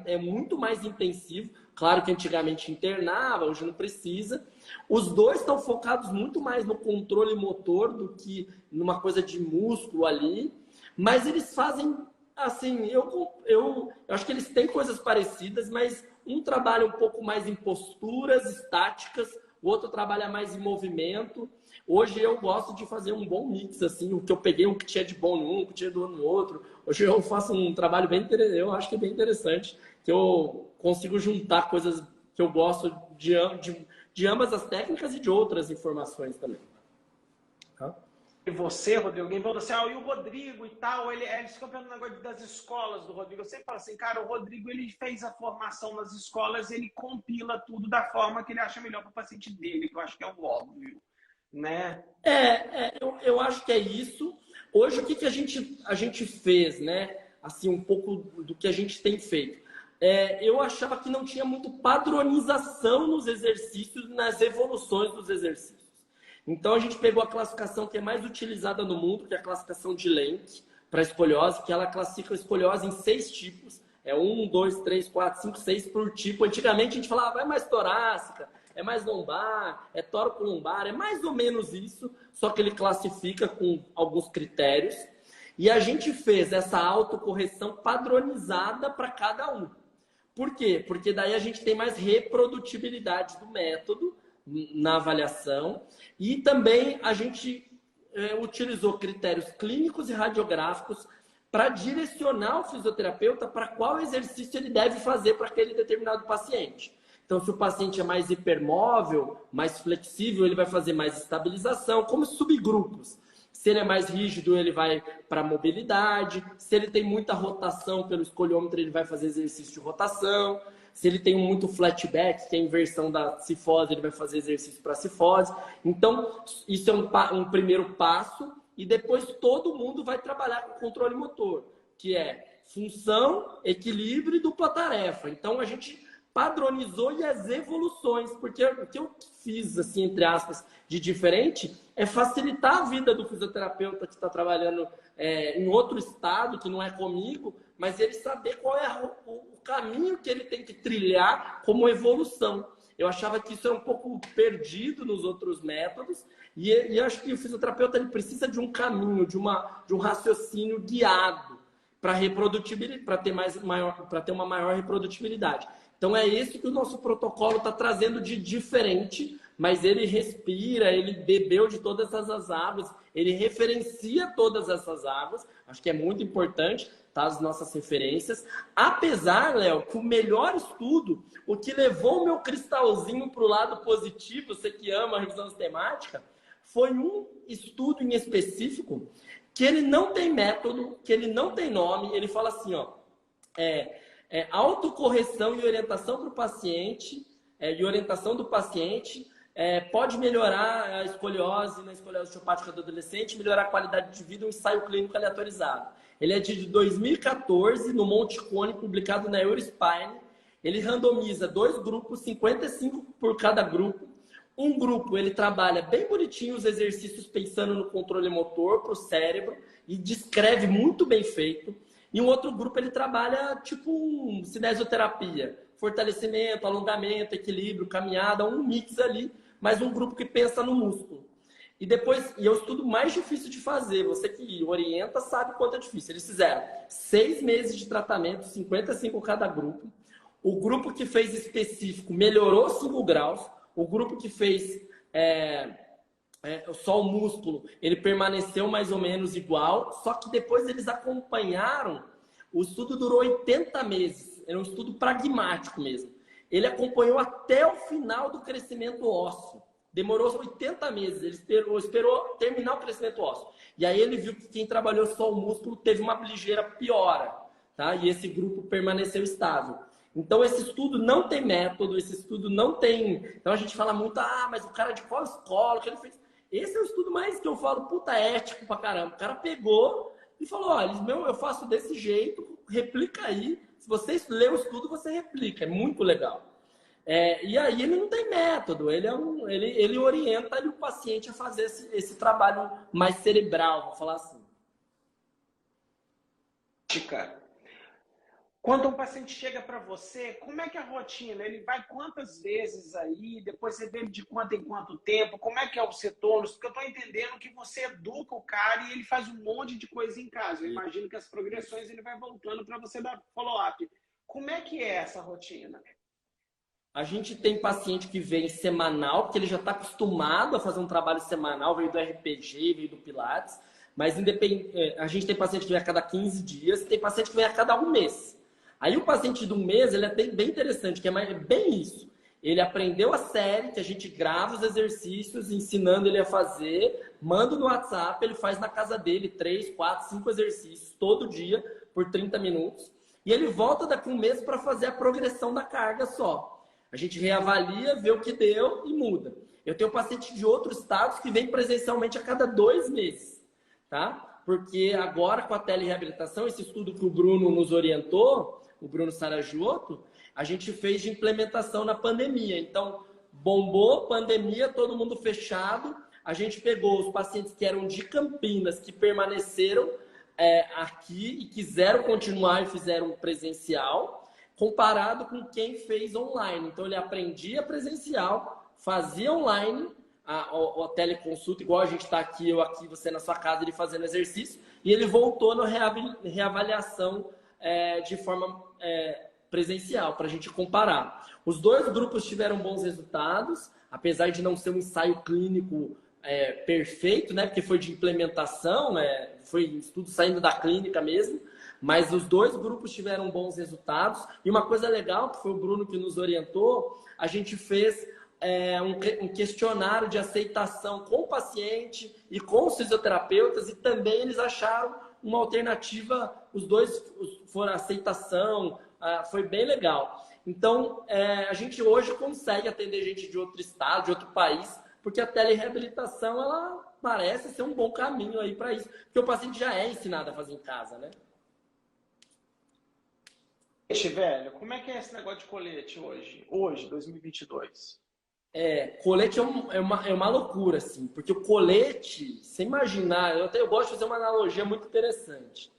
é muito mais intensivo. Claro que antigamente internava, hoje não precisa. Os dois estão focados muito mais no controle motor do que numa coisa de músculo ali. Mas eles fazem, assim, eu acho que eles têm coisas parecidas, mas um trabalha um pouco mais em posturas estáticas, o outro trabalha mais em movimento. Hoje eu gosto de fazer um bom mix, assim, o que eu peguei, o que tinha de bom num, o que tinha do no outro. Hoje eu faço um trabalho bem interessante, eu acho que é bem interessante, que eu consigo juntar coisas que eu gosto de ambas as técnicas e de outras informações também. Tá? E você, Rodrigo, alguém falou assim, e o Rodrigo e tal, eles ficam vendo o negócio das escolas do Rodrigo. Eu sempre falo assim, cara, o Rodrigo, ele fez a formação nas escolas, ele compila tudo da forma que ele acha melhor para o paciente dele, que eu acho que é o óbvio, né? Eu acho que é isso. Hoje, o que a gente fez, né? Assim, um pouco do que a gente tem feito. Eu achava que não tinha muito padronização nos exercícios, nas evoluções dos exercícios. Então a gente pegou a classificação que é mais utilizada no mundo, que é a classificação de Lenk para escoliose, que ela classifica a escoliose em 6 tipos. É 1, 2, 3, 4, 5, 6 por tipo. Antigamente a gente falava, é mais torácica, é mais lombar, é tóraco-lombar, é mais ou menos isso, só que ele classifica com alguns critérios. E a gente fez essa autocorreção padronizada para cada um. Por quê? Porque daí a gente tem mais reprodutibilidade do método na avaliação e também a gente utilizou critérios clínicos e radiográficos para direcionar o fisioterapeuta para qual exercício ele deve fazer para aquele determinado paciente. Então, se o paciente é mais hipermóvel, mais flexível, ele vai fazer mais estabilização, como subgrupos. Se ele é mais rígido, ele vai para mobilidade. Se ele tem muita rotação pelo escoliômetro, ele vai fazer exercício de rotação. Se ele tem muito flatback, que é a inversão da cifose, ele vai fazer exercício para cifose. Então, isso é um primeiro passo. E depois todo mundo vai trabalhar com controle motor, que é função, equilíbrio e dupla tarefa. Então, a gente padronizou e as evoluções, porque o que eu fiz, assim, entre aspas, de diferente, é facilitar a vida do fisioterapeuta que está trabalhando em outro estado, que não é comigo, mas ele saber qual é o caminho que ele tem que trilhar como evolução. Eu achava que isso era um pouco perdido nos outros métodos, e eu acho que o fisioterapeuta ele precisa de um caminho, de um raciocínio guiado para reprodutibilidade, para ter uma maior reprodutibilidade. Então é isso que o nosso protocolo está trazendo de diferente, mas ele respira, ele bebeu de todas essas águas, ele referencia todas essas águas, acho que é muito importante, tá, as nossas referências. Apesar, Léo, que o melhor estudo, o que levou o meu cristalzinho para o lado positivo, você que ama a revisão sistemática, foi um estudo em específico que ele não tem método, que ele não tem nome, ele fala assim, ó, autocorreção e orientação para o paciente, e orientação do paciente, pode melhorar a escoliose na escoliose osteopática do adolescente, melhorar a qualidade de vida, um ensaio clínico aleatorizado. Ele é de 2014, no Monte Cone, publicado na Eurospine. Ele randomiza 2 grupos, 55 por cada grupo. Um grupo, ele trabalha bem bonitinho os exercícios pensando no controle motor para o cérebro e descreve muito bem feito. E um outro grupo, ele trabalha tipo cinesioterapia, fortalecimento, alongamento, equilíbrio, caminhada, um mix ali, mas um grupo que pensa no músculo. E depois, e é o estudo mais difícil de fazer, você que orienta sabe quanto é difícil. Eles fizeram 6 meses de tratamento, 55 cada grupo. O grupo que fez específico melhorou 5 graus. O grupo que fez só o músculo, ele permaneceu mais ou menos igual, só que depois eles acompanharam, o estudo durou 80 meses, era um estudo pragmático mesmo. Ele acompanhou até o final do crescimento ósseo, demorou 80 meses, ele esperou terminar o crescimento ósseo. E aí ele viu que quem trabalhou só o músculo teve uma ligeira piora, tá? E esse grupo permaneceu estável. Então, esse estudo não tem método, esse estudo não tem... Então, a gente fala muito, mas o cara de qual escola que ele fez? Esse é o estudo mais que eu falo, puta, ético pra caramba. O cara pegou e falou, olha, eu faço desse jeito, replica aí. Se você lê o estudo, você replica. É muito legal. E aí, ele não tem método. Ele orienta ali o paciente a fazer esse trabalho mais cerebral, vou falar assim. Quando um paciente chega para você, como é que é a rotina? Ele vai quantas vezes aí? Depois você vê ele de quanto em quanto tempo? Como é que é o cetônus? Porque eu estou entendendo que você educa o cara e ele faz um monte de coisa em casa. Eu imagino que as progressões ele vai voltando para você dar follow-up. Como é que é essa rotina? A gente tem paciente que vem semanal, porque ele já está acostumado a fazer um trabalho semanal, veio do RPG, veio do Pilates, mas a gente tem paciente que vem a cada 15 dias, tem paciente que vem a cada 1 mês. Aí o paciente de 1 mês, ele é bem interessante, que é bem isso. Ele aprendeu a série, que a gente grava os exercícios, ensinando ele a fazer, manda no WhatsApp, ele faz na casa dele 3, 4, 5 exercícios todo dia, por 30 minutos. E ele volta daqui 1 mês para fazer a progressão da carga só. A gente reavalia, vê o que deu e muda. Eu tenho paciente de outros estados que vem presencialmente a cada 2 meses, tá? Porque agora com a telereabilitação, esse estudo que o Bruno nos orientou, o Bruno Saragiotto, a gente fez de implementação na pandemia. Então, bombou, pandemia, todo mundo fechado. A gente pegou os pacientes que eram de Campinas, que permaneceram aqui e quiseram continuar e fizeram presencial, comparado com quem fez online. Então, ele aprendia presencial, fazia online a teleconsulta, igual a gente está aqui, eu aqui, você na sua casa, ele fazendo exercício, e ele voltou na reavaliação de forma presencial, para a gente comparar. Os dois grupos tiveram bons resultados, apesar de não ser um ensaio clínico perfeito, né? Porque foi de implementação, foi estudo saindo da clínica mesmo, mas os dois grupos tiveram bons resultados. E uma coisa legal, que foi o Bruno que nos orientou, a gente fez um questionário de aceitação com o paciente e com os fisioterapeutas, e também eles acharam uma alternativa, os dois foram aceitação, foi bem legal. Então, a gente hoje consegue atender gente de outro estado, de outro país, porque a telereabilitação, ela parece ser um bom caminho aí para isso, porque o paciente já é ensinado a fazer em casa, né? Velho, como é que é esse negócio de colete hoje, 2022? Colete é uma loucura, assim, porque o colete, você imaginar, eu gosto de fazer uma analogia muito interessante.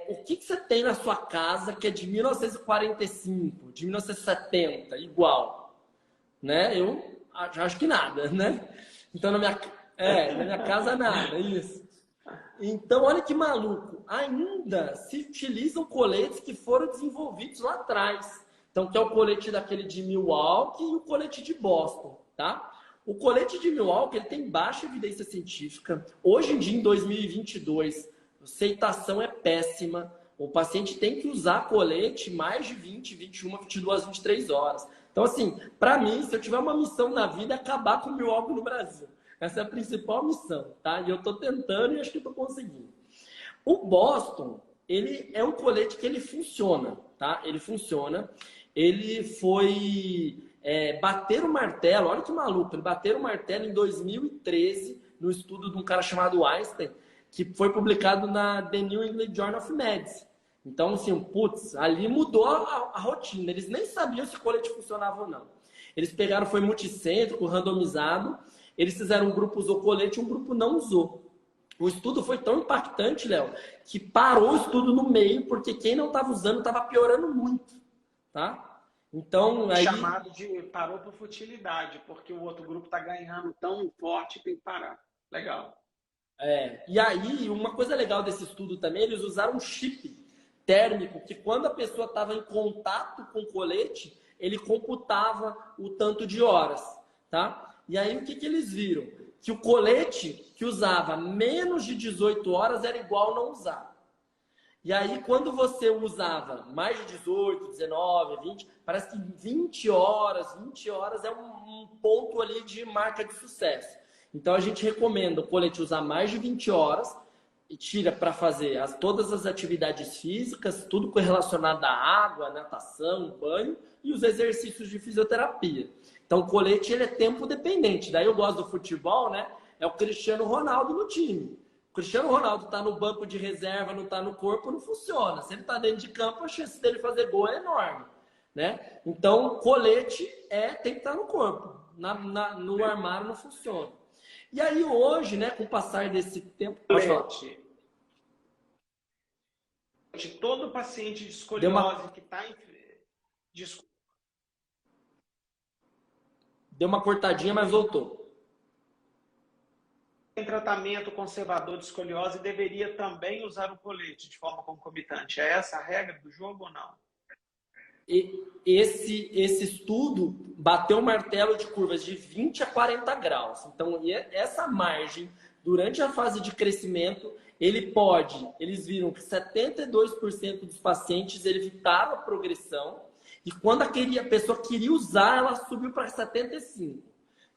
O que você tem na sua casa que é de 1945, de 1970, igual, né? Eu acho que nada, né? Então, na minha casa, nada, isso. Então, olha que maluco. Ainda se utilizam coletes que foram desenvolvidos lá atrás. Então, que é o colete daquele de Milwaukee e o colete de Boston, tá? O colete de Milwaukee, ele tem baixa evidência científica. Hoje em dia, em 2022, a aceitação é péssima. O paciente tem que usar colete mais de 20, 21, 22, 23 horas. Então, assim, para mim, se eu tiver uma missão na vida, é acabar com o Milwaukee no Brasil. Essa é a principal missão, tá? E eu estou tentando e acho que estou conseguindo. O Boston, ele é um colete que ele funciona, tá? Ele funciona. Ele foi bater o martelo, olha que maluco, ele bateu o martelo em 2013, no estudo de um cara chamado Einstein, que foi publicado na The New England Journal of Medicine. Então, assim, putz, ali mudou a rotina. Eles nem sabiam se o colete funcionava ou não. Eles pegaram, foi multicêntrico, randomizado. Eles fizeram um grupo usou colete e um grupo não usou. O estudo foi tão impactante, Léo, que parou o estudo no meio, porque quem não estava usando estava piorando muito, tá? Então, aí... Chamado de parou por futilidade, porque o outro grupo está ganhando tão forte que tem que parar. Legal. E aí, uma coisa legal desse estudo também, eles usaram um chip térmico, que quando a pessoa estava em contato com o colete, ele computava o tanto de horas, tá? E aí, o que eles viram? Que o colete que usava menos de 18 horas era igual não usar. E aí, quando você usava mais de 18, 19, 20, parece que 20 horas é um ponto ali de marca de sucesso. Então, a gente recomenda o colete usar mais de 20 horas e tira para fazer todas as atividades físicas, tudo relacionado à água, natação, banho e os exercícios de fisioterapia. Então, o colete ele é tempo dependente. Daí eu gosto do futebol, né? É o Cristiano Ronaldo no time. O Cristiano Ronaldo está no banco de reserva, não está no corpo, não funciona. Se ele está dentro de campo, a chance dele fazer gol é enorme, né? Então, colete tem que estar no corpo. No armário não funciona. E aí hoje, né, com o passar desse tempo... De todo paciente de escoliose que está em... Deu uma cortadinha, mas voltou. Em tratamento conservador de escoliose, deveria também usar o colete de forma concomitante. É essa a regra do jogo ou não? Esse estudo bateu o martelo de curvas de 20 a 40 graus. Então, essa margem, durante a fase de crescimento, eles viram que 72% dos pacientes evitaram a progressão e quando a pessoa queria usar, ela subiu para 75%.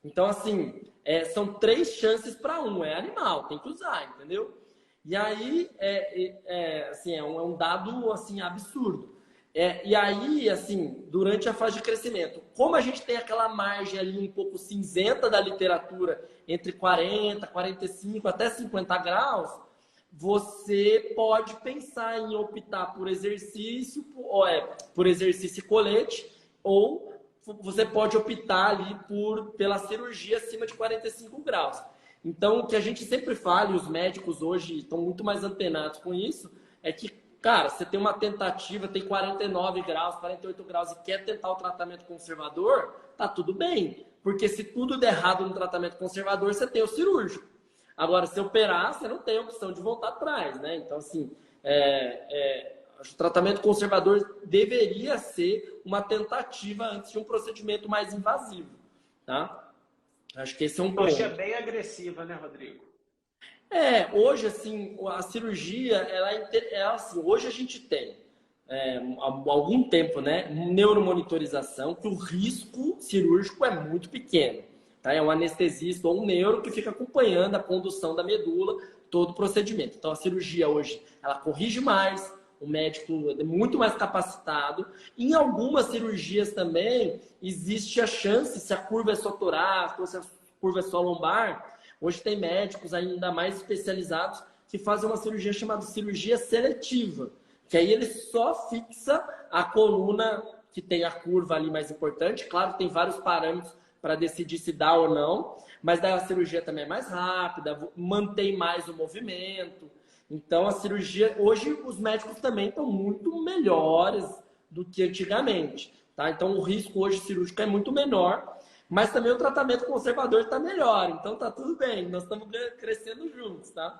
Então, assim, são 3 chances para 1. É animal, tem que usar, entendeu? E aí, assim, é um dado assim, absurdo. E aí, assim, durante a fase de crescimento, como a gente tem aquela margem ali um pouco cinzenta da literatura, entre 40, 45 até 50 graus, você pode pensar em optar por exercício, por exercício e colete, ou você pode optar ali pela cirurgia acima de 45 graus. Então, o que a gente sempre fala, e os médicos hoje estão muito mais antenados com isso, é que, cara, você tem uma tentativa, tem 49 graus, 48 graus e quer tentar o tratamento conservador, tá tudo bem. Porque se tudo der errado no tratamento conservador, você tem o cirúrgico. Agora, se operar, você não tem a opção de voltar atrás, né? Então, assim, o tratamento conservador deveria ser uma tentativa antes de um procedimento mais invasivo, tá? Acho que esse é um ponto. Hoje é bem agressiva, né, Rodrigo? Hoje, assim, a cirurgia, assim, hoje a gente tem, há algum tempo, né, neuromonitorização, que o risco cirúrgico é muito pequeno, tá? É um anestesista ou um neuro que fica acompanhando a condução da medula, todo o procedimento. Então, a cirurgia hoje, ela corrige mais, o médico é muito mais capacitado. Em algumas cirurgias também, existe a chance, se a curva é só torácica ou se a curva é só lombar, hoje tem médicos ainda mais especializados que fazem uma cirurgia chamada cirurgia seletiva, que aí ele só fixa a coluna que tem a curva ali mais importante. Claro, tem vários parâmetros para decidir se dá ou não, mas daí a cirurgia também é mais rápida, mantém mais o movimento. Então, a cirurgia... Hoje, os médicos também estão muito melhores do que antigamente, tá? Então, o risco hoje cirúrgico é muito menor, mas também o tratamento conservador está melhor. Então, tá tudo bem. Nós estamos crescendo juntos, tá?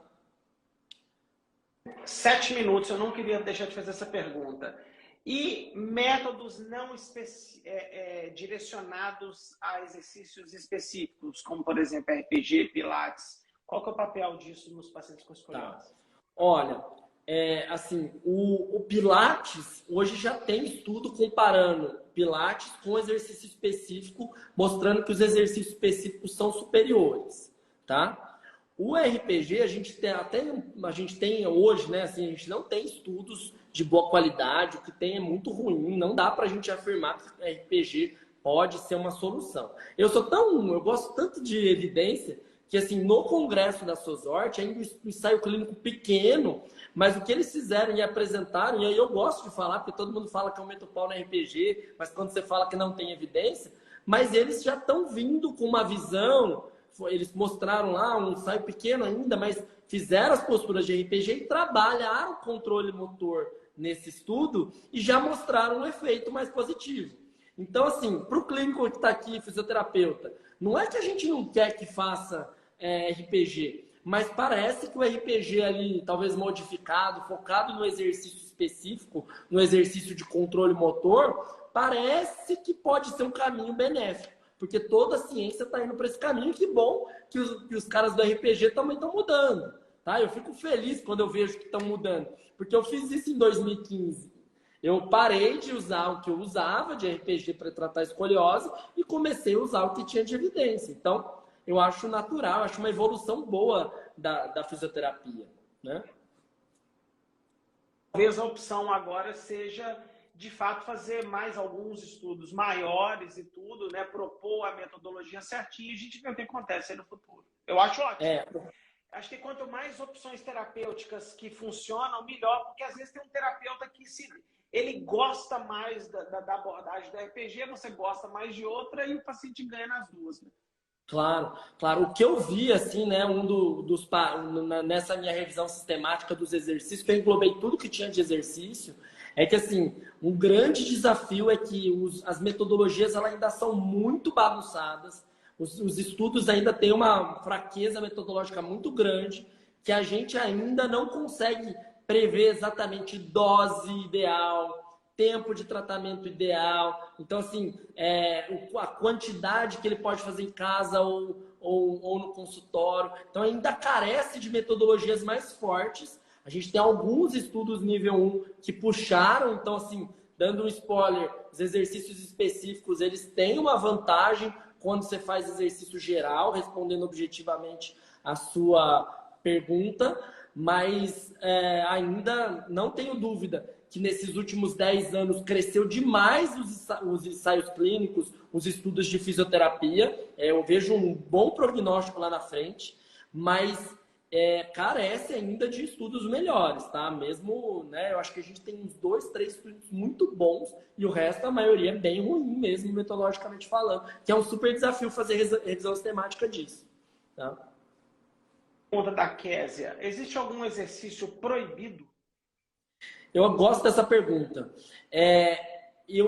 7 minutos, eu não queria deixar de fazer essa pergunta. E métodos não direcionados a exercícios específicos, como, por exemplo, RPG, Pilates. Qual que é o papel disso nos pacientes com escoliose? Tá. Olha, assim, o Pilates, hoje já tem estudo comparando Pilates com exercício específico, mostrando que os exercícios específicos são superiores, tá? O RPG, a gente tem hoje, né, assim, a gente não tem estudos de boa qualidade, o que tem é muito ruim, não dá pra gente afirmar que o RPG pode ser uma solução. Eu gosto tanto de evidência que, assim, no congresso da SOSORT, ainda um ensaio clínico pequeno, mas o que eles fizeram e apresentaram, e aí eu gosto de falar, porque todo mundo fala que aumenta o pau no RPG, mas quando você fala que não tem evidência, mas eles já estão vindo com uma visão, eles mostraram lá um ensaio pequeno ainda, mas fizeram as posturas de RPG e trabalharam o controle motor nesse estudo e já mostraram um efeito mais positivo. Então, assim, para o clínico que está aqui, fisioterapeuta, não é que a gente não quer que faça RPG, mas parece que o RPG ali, talvez modificado, focado no exercício específico, no exercício de controle motor, parece que pode ser um caminho benéfico, porque toda a ciência está indo para esse caminho. Que bom que os caras do RPG também estão mudando, tá? Eu fico feliz quando eu vejo que estão mudando, porque eu fiz isso em 2015. Eu parei de usar o que eu usava de RPG para tratar escoliose e comecei a usar o que tinha de evidência. Então, eu acho natural, acho uma evolução boa da fisioterapia, né? Talvez a opção agora seja, de fato, fazer mais alguns estudos maiores e tudo, né? Propor a metodologia certinha e a gente vê o que acontece aí no futuro. Eu acho ótimo. Acho que quanto mais opções terapêuticas que funcionam, melhor, porque às vezes tem um terapeuta que ele gosta mais da abordagem do RPG, você gosta mais de outra e o paciente ganha nas duas, né? Claro, claro. O que eu vi, assim, né, nessa minha revisão sistemática dos exercícios, que eu englobei tudo que tinha de exercício, é que, assim, um grande desafio é que as metodologias elas ainda são muito bagunçadas, os estudos ainda têm uma fraqueza metodológica muito grande, que a gente ainda não consegue prever exatamente dose ideal, tempo de tratamento ideal. Então, assim, a quantidade que ele pode fazer em casa ou no consultório. Então, ainda carece de metodologias mais fortes. A gente tem alguns estudos nível 1 que puxaram. Então, assim, dando um spoiler, os exercícios específicos, eles têm uma vantagem quando você faz exercício geral, respondendo objetivamente a sua pergunta. Mas ainda não tenho dúvida que nesses últimos 10 anos cresceu demais os ensaios clínicos, os estudos de fisioterapia. Eu vejo um bom prognóstico lá na frente, mas carece ainda de estudos melhores, tá? Mesmo, né? Eu acho que a gente tem uns 2, 3 estudos muito bons e o resto, a maioria, é bem ruim mesmo, metodologicamente falando, que é um super desafio fazer revisão sistemática disso, tá? Pergunta da Késia. Existe algum exercício proibido? Eu gosto dessa pergunta.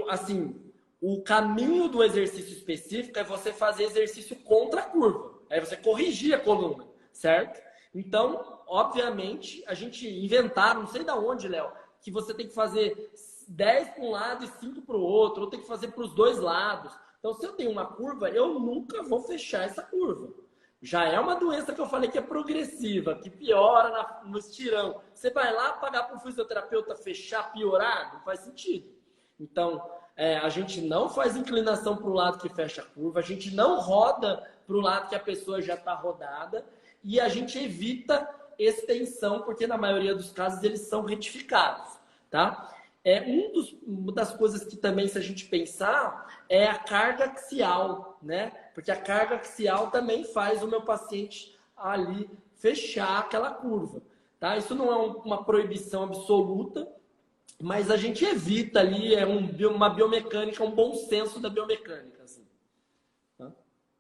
Assim, o caminho do exercício específico é você fazer exercício contra a curva. É você corrigir a coluna, certo? Então, obviamente, a gente inventaram, não sei de onde, Léo, que você tem que fazer 10 para um lado e 5 para o outro, ou tem que fazer para os dois lados. Então, se eu tenho uma curva, eu nunca vou fechar essa curva. Já é uma doença que eu falei que é progressiva, que piora no estirão. Você vai lá pagar para o fisioterapeuta fechar, piorar? Não faz sentido. Então, a gente não faz inclinação para o lado que fecha a curva, a gente não roda para o lado que a pessoa já está rodada e a gente evita extensão, porque na maioria dos casos eles são retificados, tá? Uma das coisas que também, se a gente pensar, é a carga axial, né? Porque a carga axial também faz o meu paciente ali fechar aquela curva, tá? Isso não é uma proibição absoluta, mas a gente evita ali uma biomecânica, um bom senso da biomecânica, assim. Tá?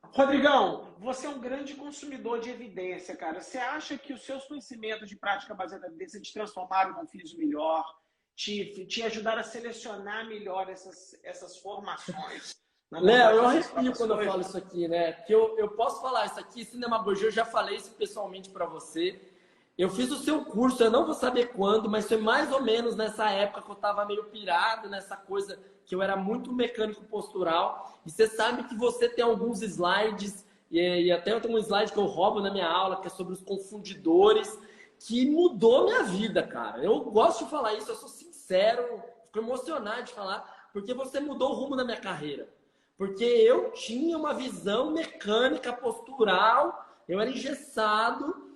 Rodrigão, você é um grande consumidor de evidência, cara. Você acha que os seus conhecimentos de prática baseada em evidência te transformaram num físico melhor? Te ajudaram a selecionar melhor essas formações? Léo, eu arrepio quando eu falo isso aqui, né? Porque eu posso falar isso aqui, sem demagogia, eu já falei isso pessoalmente para você. Eu fiz o seu curso, eu não vou saber quando, mas foi mais ou menos nessa época que eu estava meio pirado nessa coisa, que eu era muito mecânico postural. E você sabe que você tem alguns slides, e até eu tenho um slide que eu roubo na minha aula, que é sobre os confundidores, que mudou minha vida, cara. Eu gosto de falar isso, eu sou sincero, fico emocionado de falar, porque você mudou o rumo da minha carreira. Porque eu tinha uma visão mecânica postural, eu era engessado,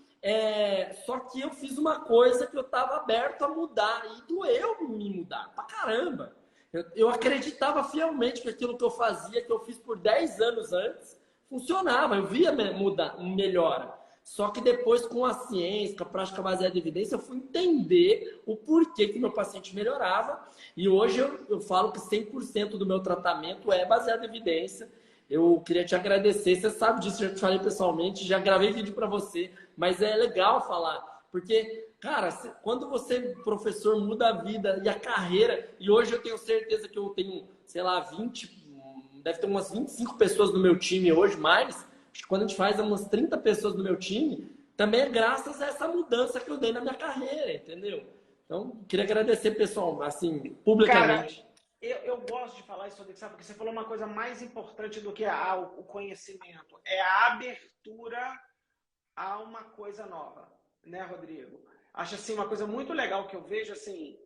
só que eu fiz uma coisa que eu estava aberto a mudar e doeu me mudar pra caramba. Eu acreditava fielmente que aquilo que eu fazia, que eu fiz por 10 anos antes, funcionava. Eu via melhora. Só que depois, com a ciência, com a prática baseada em evidência, eu fui entender o porquê que meu paciente melhorava. E hoje eu falo que 100% do meu tratamento é baseado em evidência. Eu queria te agradecer. Você sabe disso, já te falei pessoalmente, já gravei vídeo para você. Mas é legal falar, porque, cara, quando você, professor, muda a vida e a carreira, e hoje eu tenho certeza que eu tenho, sei lá, deve ter umas 25 pessoas no meu time hoje, mais. Acho que quando a gente faz umas 30 pessoas no meu time, também é graças a essa mudança que eu dei na minha carreira, entendeu? Então, queria agradecer, pessoal, assim, publicamente. Cara, eu gosto de falar isso, sabe? Porque você falou uma coisa mais importante do que o conhecimento. É a abertura a uma coisa nova, né, Rodrigo? Acho assim uma coisa muito legal que eu vejo assim,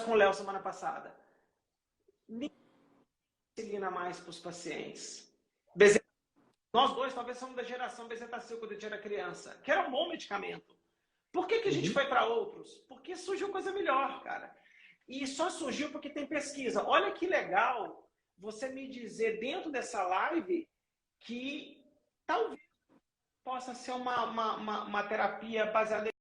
com o Léo semana passada. Ninguém ensina mais para os pacientes. Nós dois talvez somos da geração bezetacil quando a gente era criança, que era um bom medicamento. Por que a gente foi para outros? Porque surgiu coisa melhor, cara. E só surgiu porque tem pesquisa. Olha que legal você me dizer dentro dessa live que talvez possa ser uma terapia baseada